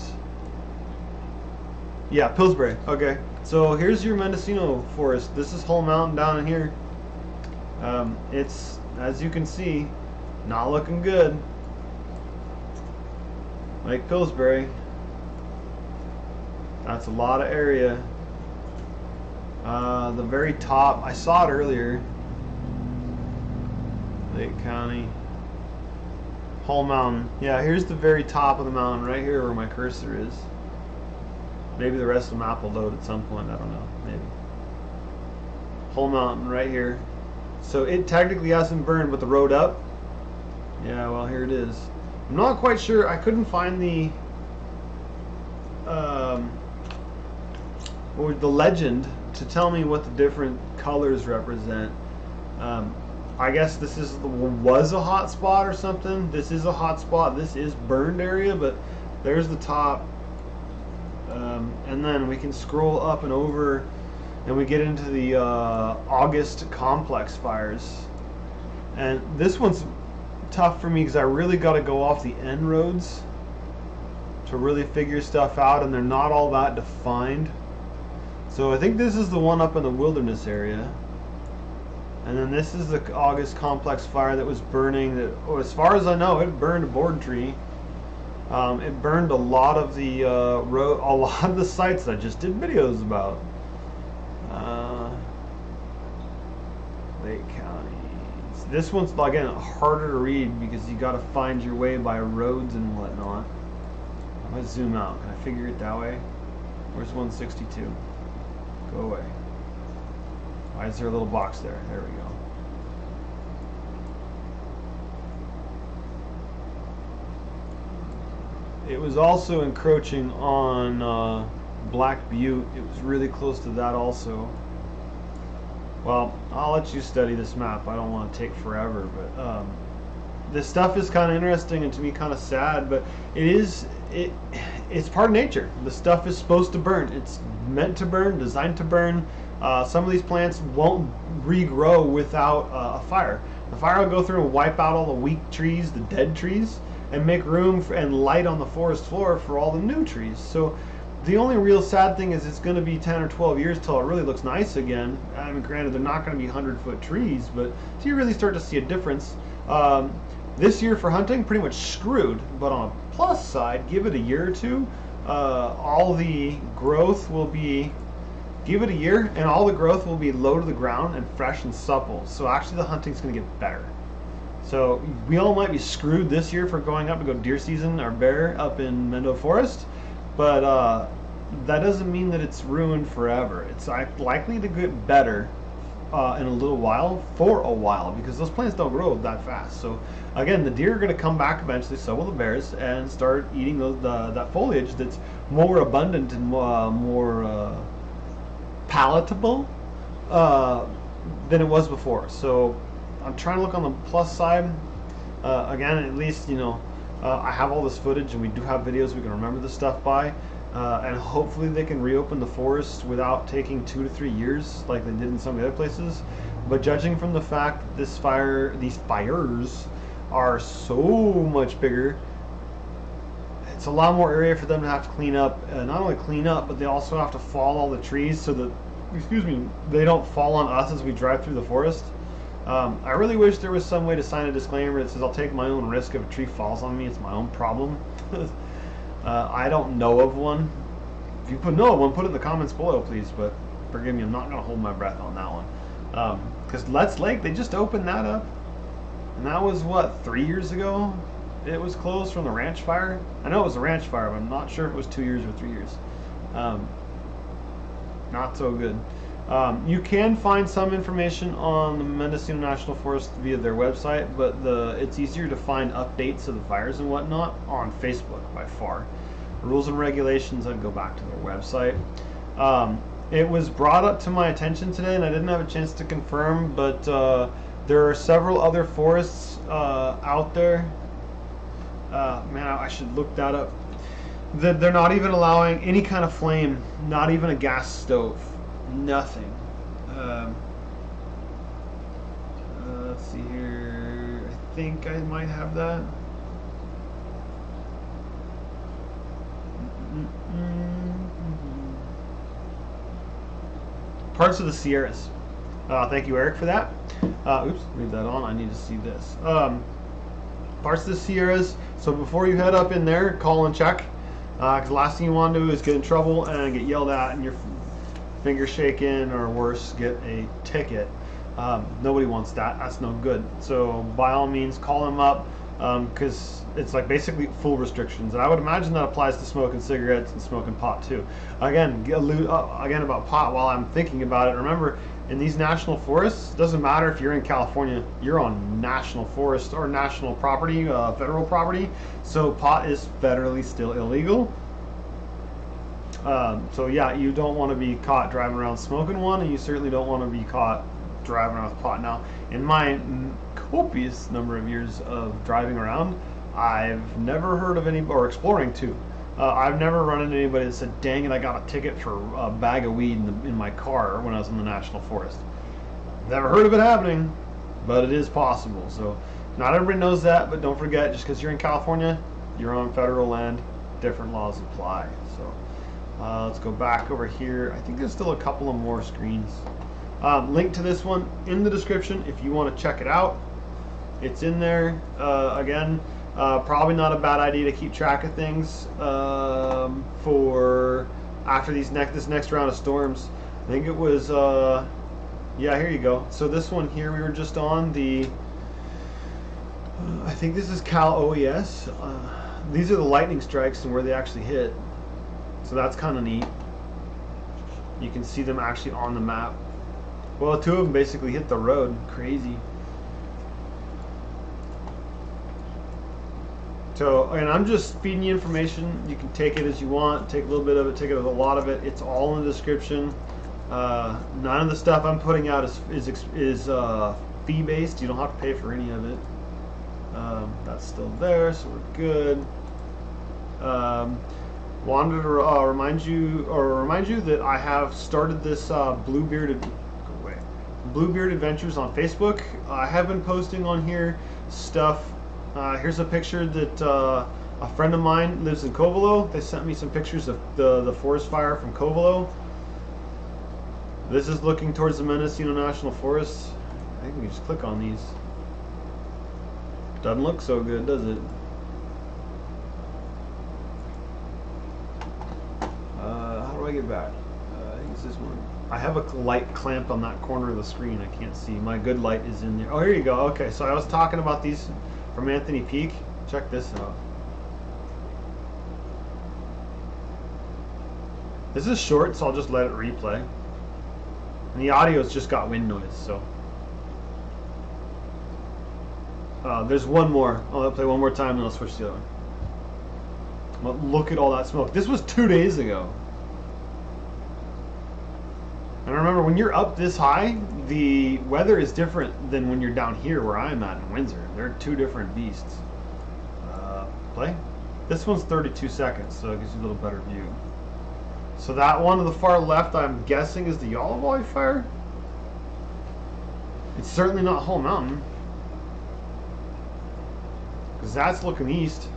Yeah, Pillsbury, okay. So here's your Mendocino Forest. This is Hull Mountain down in here. It's, as you can see, not looking good. Lake Pillsbury. That's a lot of area. The very top, I saw it earlier. Lake County. Hull Mountain. Yeah, here's the very top of the mountain, right here where my cursor is. Maybe the rest of the map will load at some point, I don't know, maybe. Hull Mountain, right here. So it technically hasn't burned, but the road up, yeah, well, here it is. I'm not quite sure, I couldn't find the legend to tell me what the different colors represent. I guess this was a hot spot or something. This is a hot spot. This is burned area, but there's the top. And then we can scroll up and over, and we get into the August complex fires. And this one's tough for me because I really got to go off the end roads to really figure stuff out, and they're not all that defined. So I think this is the one up in the wilderness area, and then this is the August complex fire that was burning. That, as far as I know, it burned a board tree. It burned a lot of the a lot of the sites that I just did videos about. Lake County. This one's again harder to read because you got to find your way by roads and whatnot. I'm gonna zoom out. Can I figure it that way? Where's 162? Go away. Why is there a little box there? There we go. It was also encroaching on Black Butte. It was really close to that also. Well, I'll let you study this map. I don't want to take forever, but this stuff is kind of interesting and to me kind of sad, but it's part of nature. The stuff is supposed to burn. It's meant to burn, designed to burn. Some of these plants won't regrow without a fire. The fire will go through and wipe out all the weak trees, the dead trees, and make room and light on the forest floor for all the new trees. So the only real sad thing is it's going to be 10 or 12 years till it really looks nice again. I mean, granted, they're not going to be 100-foot trees, but so you really start to see a difference. This year for hunting, pretty much screwed, but on a plus side, give it a year or two, all the growth will be, give it a year, and all the growth will be low to the ground and fresh and supple. So actually the hunting's going to get better. So we all might be screwed this year for going up to go deer season or bear up in Mendo Forest, but that doesn't mean that it's ruined forever. It's likely to get better in a little while, for a while, because those plants don't grow that fast. So again, the deer are going to come back eventually, so will the bears, and start eating that foliage that's more abundant and more palatable than it was before. So I'm trying to look on the plus side. Again, at least, you know, I have all this footage and we do have videos we can remember this stuff by. And hopefully they can reopen the forest without taking 2 to 3 years like they did in some of the other places. But judging from the fact that these fires are so much bigger, it's a lot more area for them to have to clean up. Not only clean up, but they also have to fall all the trees so that, excuse me, they don't fall on us as we drive through the forest. I really wish there was some way to sign a disclaimer that says I'll take my own risk if a tree falls on me. It's my own problem. I don't know of one. If you know of one, put it in the comments below, please. But forgive me, I'm not going to hold my breath on that one. Because Let's Lake, they just opened that up. And that was, what, 3 years ago? It was closed from the ranch fire. I know it was a ranch fire, but I'm not sure if it was 2 years or 3 years. Not so good. You can find some information on the Mendocino National Forest via their website, but it's easier to find updates of the fires and whatnot on Facebook by far. Rules and regulations, I'd go back to their website. It was brought up to my attention today, and I didn't have a chance to confirm, but there are several other forests out there. Man, I should look that up. They're not even allowing any kind of flame, not even a gas stove. Nothing. Let's see here. I think I might have that. Parts of the Sierras. Thank you, Eric, for that. Oops, leave that on. I need to see this. Parts of the Sierras. So before you head up in there, call and check. Because the last thing you want to do is get in trouble and get yelled at and your finger shaken, or worse, get a ticket. Nobody wants that. That's no good. So by all means, call them up, because it's like basically full restrictions. And I would imagine that applies to smoking cigarettes and smoking pot too. Again, again about pot, while I'm thinking about it, remember, in these national forests, it doesn't matter if you're in California, you're on national forest or national property, federal property, so pot is federally still illegal. So yeah, you don't want to be caught driving around smoking one, and you certainly don't want to be caught driving around with pot. Now, in my copious number of years of driving around, I've never heard of any, or exploring too, I've never run into anybody that said, dang it, I got a ticket for a bag of weed in my car when I was in the national forest. Never heard of it happening, but it is possible. So not everybody knows that, but don't forget, just because you're in California, you're on federal land, different laws apply. So let's go back over here. I think there's still a couple of more screens. Link to this one in the description if you want to check it out. It's in there. Again, probably not a bad idea to keep track of things for after this next round of storms. I think it was, yeah, here you go. So this one here, we were just on the, I think this is Cal OES. These are the lightning strikes and where they actually hit. So that's kind of neat. You can see them actually on the map. Well, two of them basically hit the road. Crazy. So, and I'm just feeding you information. You can take it as you want. Take a little bit of it, take it as a lot of it. It's all in the description. None of the stuff I'm putting out is fee based. You don't have to pay for any of it. That's still there, so we're good. Wanted to remind you that I have started this Bluebeard Adventures on Facebook. I have been posting on here stuff. Here's a picture that a friend of mine lives in Covelo. They sent me some pictures of the forest fire from Covelo. This is looking towards the Mendocino National Forest. I think we can just click on these. Doesn't look so good, does it? How do I get back? I think it's this one. I have a light clamped on that corner of the screen. I can't see. My good light is in there. Oh, here you go. Okay, so I was talking about these from Anthony Peak. Check this out. This is short, so I'll just let it replay. And the audio's just got wind noise, so. There's one more. I'll play one more time and I'll switch to the other one. But look at all that smoke. This was 2 days ago. And remember, when you're up this high, the weather is different than when you're down here where I'm at in Windsor. They're two different beasts. Play. This one's 32 seconds, so it gives you a little better view. So that one to the far left, I'm guessing, is the Walbridge fire. It's certainly not Whole Mountain, because that's looking east.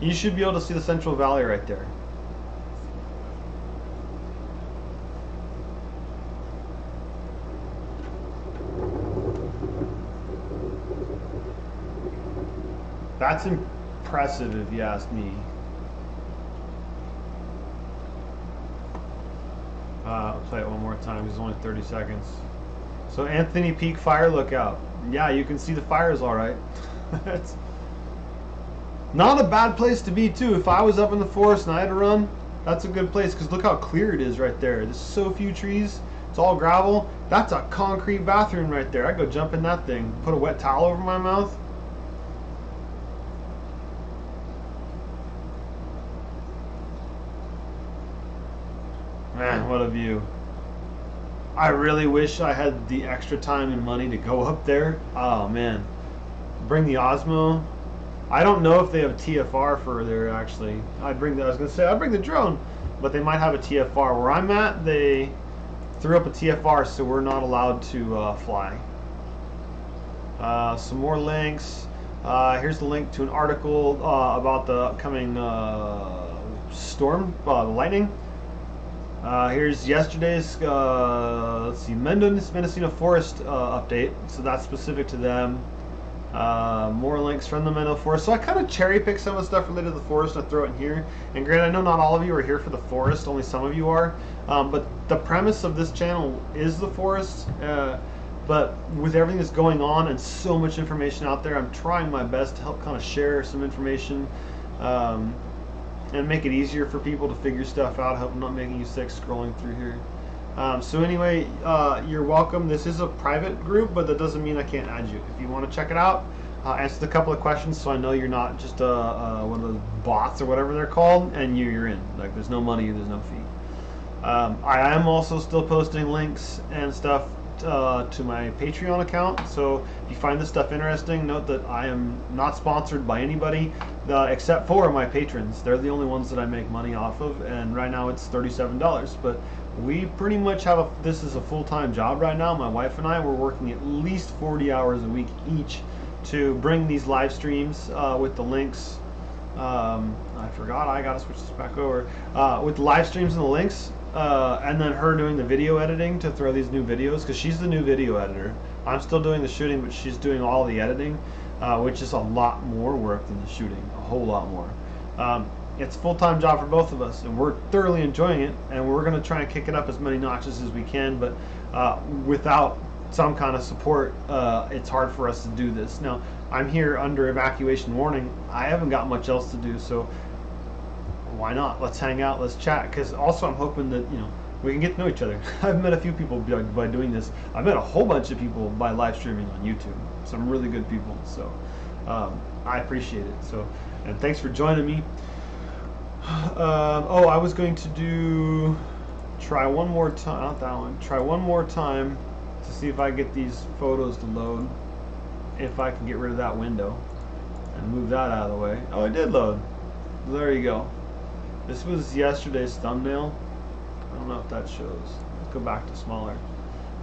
You should be able to see the Central Valley right there. That's impressive if you ask me. I'll play it one more time because it's only 30 seconds. So Anthony Peak Fire Lookout. Yeah, you can see the fires all right. It's not a bad place to be too. If I was up in the forest and I had to run, that's a good place because look how clear it is right there. There's so few trees. It's all gravel. That's a concrete bathroom right there. I'd go jump in that thing. Put a wet towel over my mouth. Man, what a view. I really wish I had the extra time and money to go up there. Oh man. Bring the Osmo. I don't know if they have TFR for there actually. I was gonna say I'd bring the drone, but they might have a TFR. Where I'm at, they threw up a TFR, so we're not allowed to fly. Some more links. Here's the link to an article about the upcoming storm, the lightning. Here's yesterday's, let's see, Mendocino Forest update. So that's specific to them. More links from the Mendocino Forest. So I kind of cherry pick some of the stuff related to the forest and I throw it in here. And granted, I know not all of you are here for the forest, only some of you are. But the premise of this channel is the forest. But with everything that's going on and so much information out there, I'm trying my best to help kind of share some information. And make it easier for people to figure stuff out. I hope I'm not making you sick scrolling through here. So anyway, you're welcome. This is a private group, but that doesn't mean I can't add you. If you want to check it out, answer a couple of questions so I know you're not just one of those bots or whatever they're called, and you're in. Like, there's no money, there's no fee. I am also still posting links and stuff to my Patreon account, so if you find this stuff interesting, note that I am not sponsored by anybody except for my patrons. They're the only ones that I make money off of, and right now it's $37, but we pretty much have this is a full-time job right now. My wife and I, we're working at least 40 hours a week each to bring these live streams with the links. I forgot, I gotta switch this back over, with the live streams and the links. And then her doing the video editing to throw these new videos, because she's the new video editor. I'm still doing the shooting, but she's doing all the editing, which is a lot more work than the shooting, a whole lot more. It's a full-time job for both of us, and we're thoroughly enjoying it, and we're going to try and kick it up as many notches as we can, but without some kind of support, it's hard for us to do this. Now, I'm here under evacuation warning. I haven't got much else to do, so why not? Let's hang out, let's chat, because also I'm hoping that, you know, we can get to know each other. I've met a few people by doing this. I've met a whole bunch of people by live streaming on YouTube. Some really good people, so I appreciate it. So, and thanks for joining me. Oh, I was going to do, try one more time, not that one, try one more time to see if I get these photos to load. If I can get rid of that window and move that out of the way. Oh, it did load. There you go. This was yesterday's thumbnail. I don't know if that shows. Let's go back to smaller.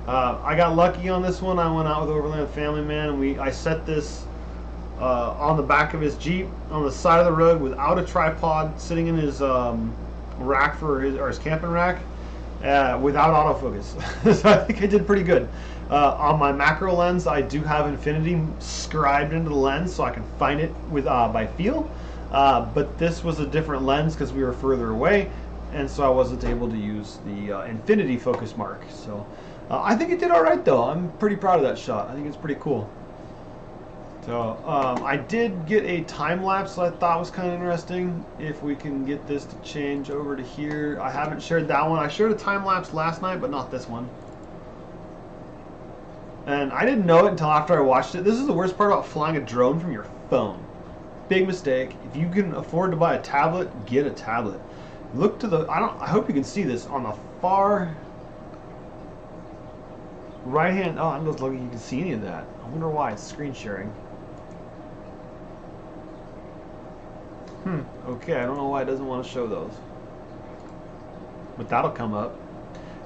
I got lucky on this one. I went out with Overland Family Man, and I set this on the back of his Jeep on the side of the road without a tripod, sitting in his rack for his camping rack, without autofocus. So I think I did pretty good. On my macro lens, I do have infinity scribed into the lens, so I can find it with by feel. But this was a different lens because we were further away, and so I wasn't able to use the infinity focus mark. So I think it did all right, though. I'm pretty proud of that shot. I think it's pretty cool. So I did get a time lapse that I thought was kind of interesting. If we can get this to change over to here. I haven't shared that one. I shared a time lapse last night, but not this one. And I didn't know it until after I watched it. This is the worst part about flying a drone from your phone. Big mistake. If you can afford to buy a tablet, get a tablet. Look to the, I hope you can see this on the far right hand. Oh, I'm not looking, you can see any of that. I wonder why it's screen sharing. Okay, I don't know why it doesn't want to show those. But that'll come up.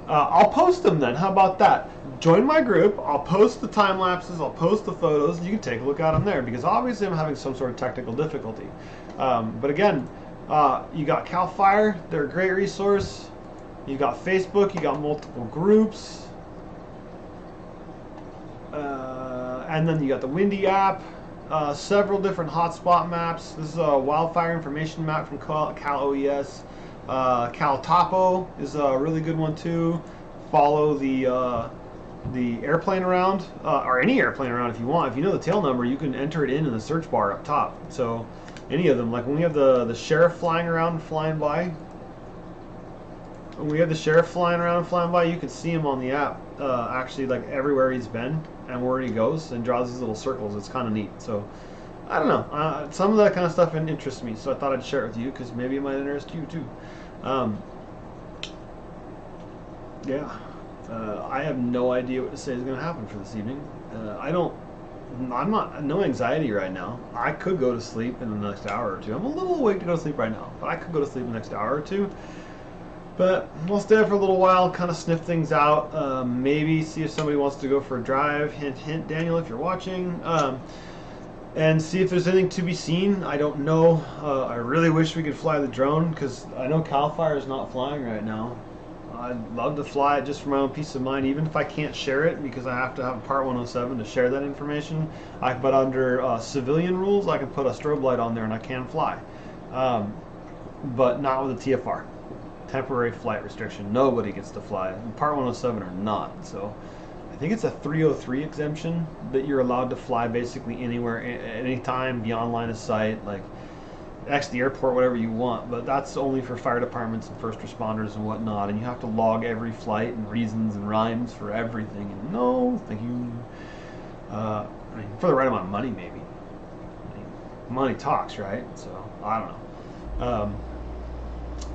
I'll post them then. How about that? Join my group. I'll post the time lapses. I'll post the photos. You can take a look at them there because obviously I'm having some sort of technical difficulty. But again, you got Cal Fire. They're a great resource. You got Facebook. You got multiple groups. And then you got the Windy app. Several different hotspot maps. This is a wildfire information map from Cal OES. Cal Topo is a really good one too. Follow the airplane around, or any airplane around if you want. If you know the tail number, you can enter it in the search bar up top. So any of them, like when we have the sheriff flying around and flying by, when we have the sheriff flying around and flying by, you can see him on the app, actually, like everywhere he's been and where he goes, and draws these little circles. It's kind of neat. So I don't know, some of that kind of stuff interests me, so I thought I'd share it with you because maybe it might interest you too. Yeah, I have no idea what to say is going to happen for this evening. I'm not, no anxiety right now. I could go to sleep in the next hour or two. I'm a little awake to go to sleep right now, but I could go to sleep in the next hour or two. But we'll stay there for a little while, kind of sniff things out, maybe see if somebody wants to go for a drive. Hint, hint, Daniel, if you're watching. And see if there's anything to be seen. I don't know. I really wish we could fly the drone because I know Cal Fire is not flying right now. I'd love to fly it just for my own peace of mind, even if I can't share it because I have to have a Part 107 to share that information. But under civilian rules, I can put a strobe light on there and I can fly. But not with a TFR. Temporary flight restriction. Nobody gets to fly. Part 107 or not. So I think it's a 303 exemption that you're allowed to fly basically anywhere, anytime, beyond line of sight, like the airport, whatever you want. But that's only for fire departments and first responders and whatnot. And you have to log every flight and reasons and rhymes for everything. And no, thank you. I mean, for the right amount of money, maybe. I mean, money talks, right? So I don't know.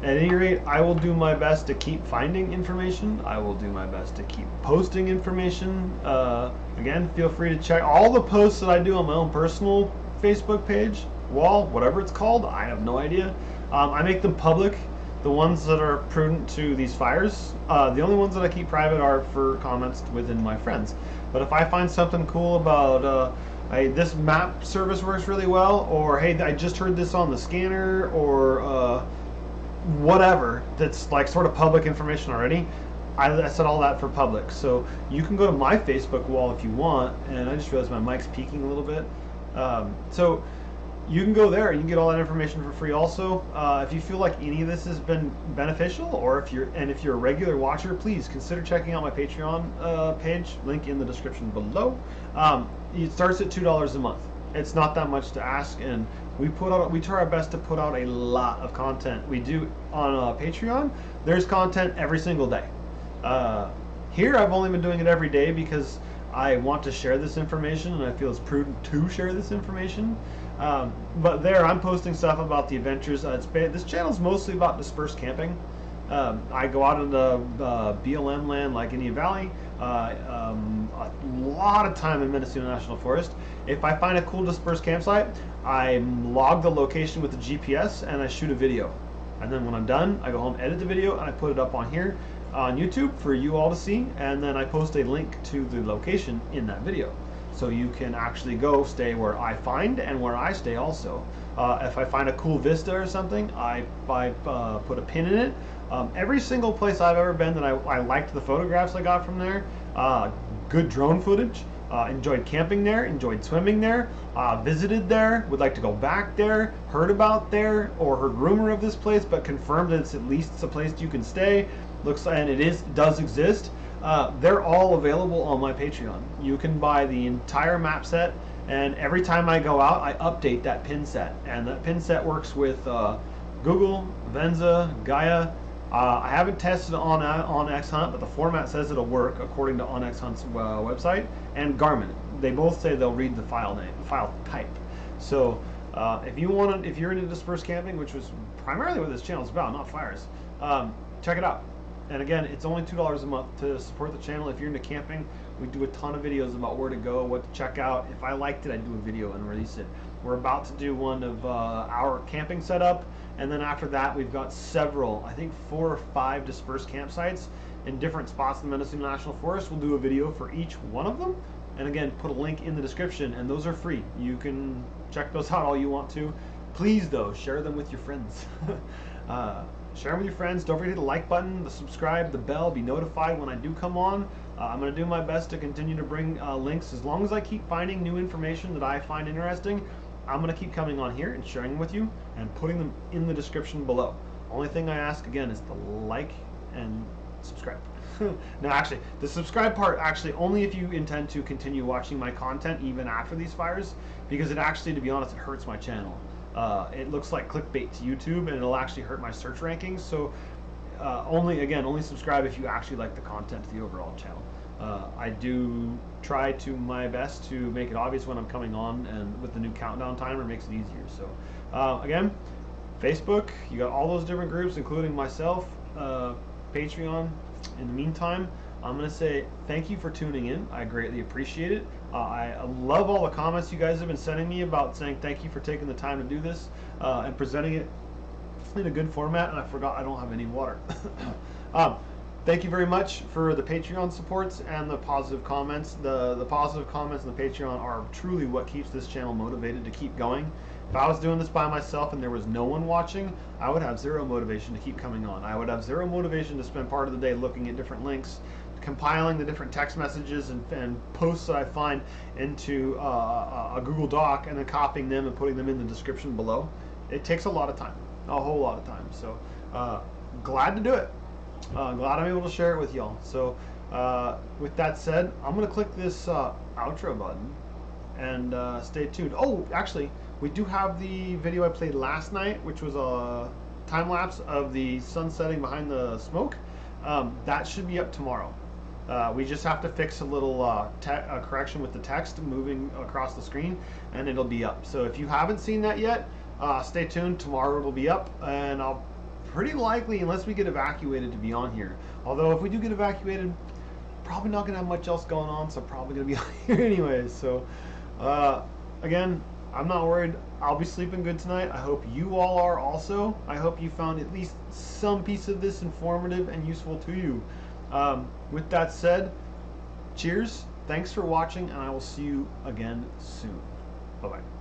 At any rate, I will do my best to keep finding information. I will do my best to keep posting information. Again, feel free to check all the posts that I do on my own personal Facebook page, wall, whatever it's called. I have no idea. I make them public, the ones that are prudent to these fires. The only ones that I keep private are for comments within my friends. But if I find something cool about, hey, this map service works really well, or hey, I just heard this on the scanner, or whatever that's like sort of public information already, I set all that for public. So you can go to my Facebook wall if you want, and I just realized my mic's peaking a little bit. So you can go there, you can get all that information for free also. If you feel like any of this has been beneficial, or if you're a regular watcher, please consider checking out my Patreon page, link in the description below. It starts at $2 a month. It's not that much to ask, and we try our best to put out a lot of content. We do on Patreon. There's content every single day. Here I've only been doing it every day because I want to share this information and I feel it's prudent to share this information. But there I'm posting stuff about the adventures. This channel is mostly about dispersed camping. I go out into BLM land like Indian Valley, a lot of time in Mendocino National Forest. If I find a cool dispersed campsite, I log the location with the GPS and I shoot a video. And then when I'm done, I go home, edit the video, and I put it up on here on YouTube for you all to see, and then I post a link to the location in that video. So you can actually go stay where I find and where I stay also. If I find a cool vista or something, I put a pin in it. Every single place I've ever been that I liked the photographs I got from there, good drone footage, enjoyed camping there, enjoyed swimming there, visited there, would like to go back there, heard about there, or heard rumor of this place, but confirmed that it's at least a place you can stay. Looks, and it does exist. They're all available on my Patreon. You can buy the entire map set, and every time I go out, I update that pin set. And that pin set works with Google, Venza, Gaia. I haven't tested it on OnX-Hunt, but the format says it'll work according to OnX-Hunt's website, and Garmin. They both say they'll read the file type. So if you're into dispersed camping, which was primarily what this channel is about, not fires, check it out. And again, it's only $2 a month to support the channel. If you're into camping, we do a ton of videos about where to go, what to check out. If I liked it, I'd do a video and release it. We're about to do one of our camping setup, and then after that, we've got several, I think 4 or 5 dispersed campsites in different spots in the Mendocino National Forest. We'll do a video for each one of them, and again, put a link in the description, and those are free. You can check those out all you want to. Please, though, share them with your friends. Share them with your friends. Don't forget to hit the like button, the subscribe, the bell, be notified when I do come on. I'm going to do my best to continue to bring links. As long as I keep finding new information that I find interesting, I'm going to keep coming on here and sharing them with you and putting them in the description below. Only thing I ask, again, is to like and subscribe. Now, actually, the subscribe part, actually, only if you intend to continue watching my content even after these fires, because it actually, to be honest, it hurts my channel. It looks like clickbait to YouTube, and it'll actually hurt my search rankings. So only subscribe if you actually like the content to the overall channel. I do try to my best to make it obvious when I'm coming on, and with the new countdown timer, it makes it easier. So again, Facebook, you got all those different groups, including myself, Patreon. In the meantime, I'm going to say thank you for tuning in. I greatly appreciate it. I love all the comments you guys have been sending me about saying thank you for taking the time to do this and presenting it in a good format. And I forgot I don't have any water. Thank you very much for the Patreon supports and the positive comments. The positive comments on the Patreon are truly what keeps this channel motivated to keep going. If I was doing this by myself and there was no one watching, I would have zero motivation to keep coming on. I would have zero motivation to spend part of the day looking at different links, compiling the different text messages and posts that I find into a Google Doc, and then copying them and putting them in the description below. It takes a lot of time, a whole lot of time. So glad to do it. Glad I'm able to share it with y'all. So with that said, I'm going to click this outro button and stay tuned. Oh, actually, we do have the video I played last night, which was a time lapse of the sun setting behind the smoke. That should be up tomorrow. We just have to fix a little correction with the text moving across the screen, and it'll be up. So if you haven't seen that yet, stay tuned. Tomorrow it'll be up, and I'll pretty likely, unless we get evacuated, to be on here. Although if we do get evacuated, probably not gonna have much else going on, so probably gonna be on here anyways. So again, I'm not worried. I'll be sleeping good tonight. I hope you all are also. I hope you found at least some piece of this informative and useful to you. With that said, cheers, thanks for watching, and I will see you again soon. Bye-bye.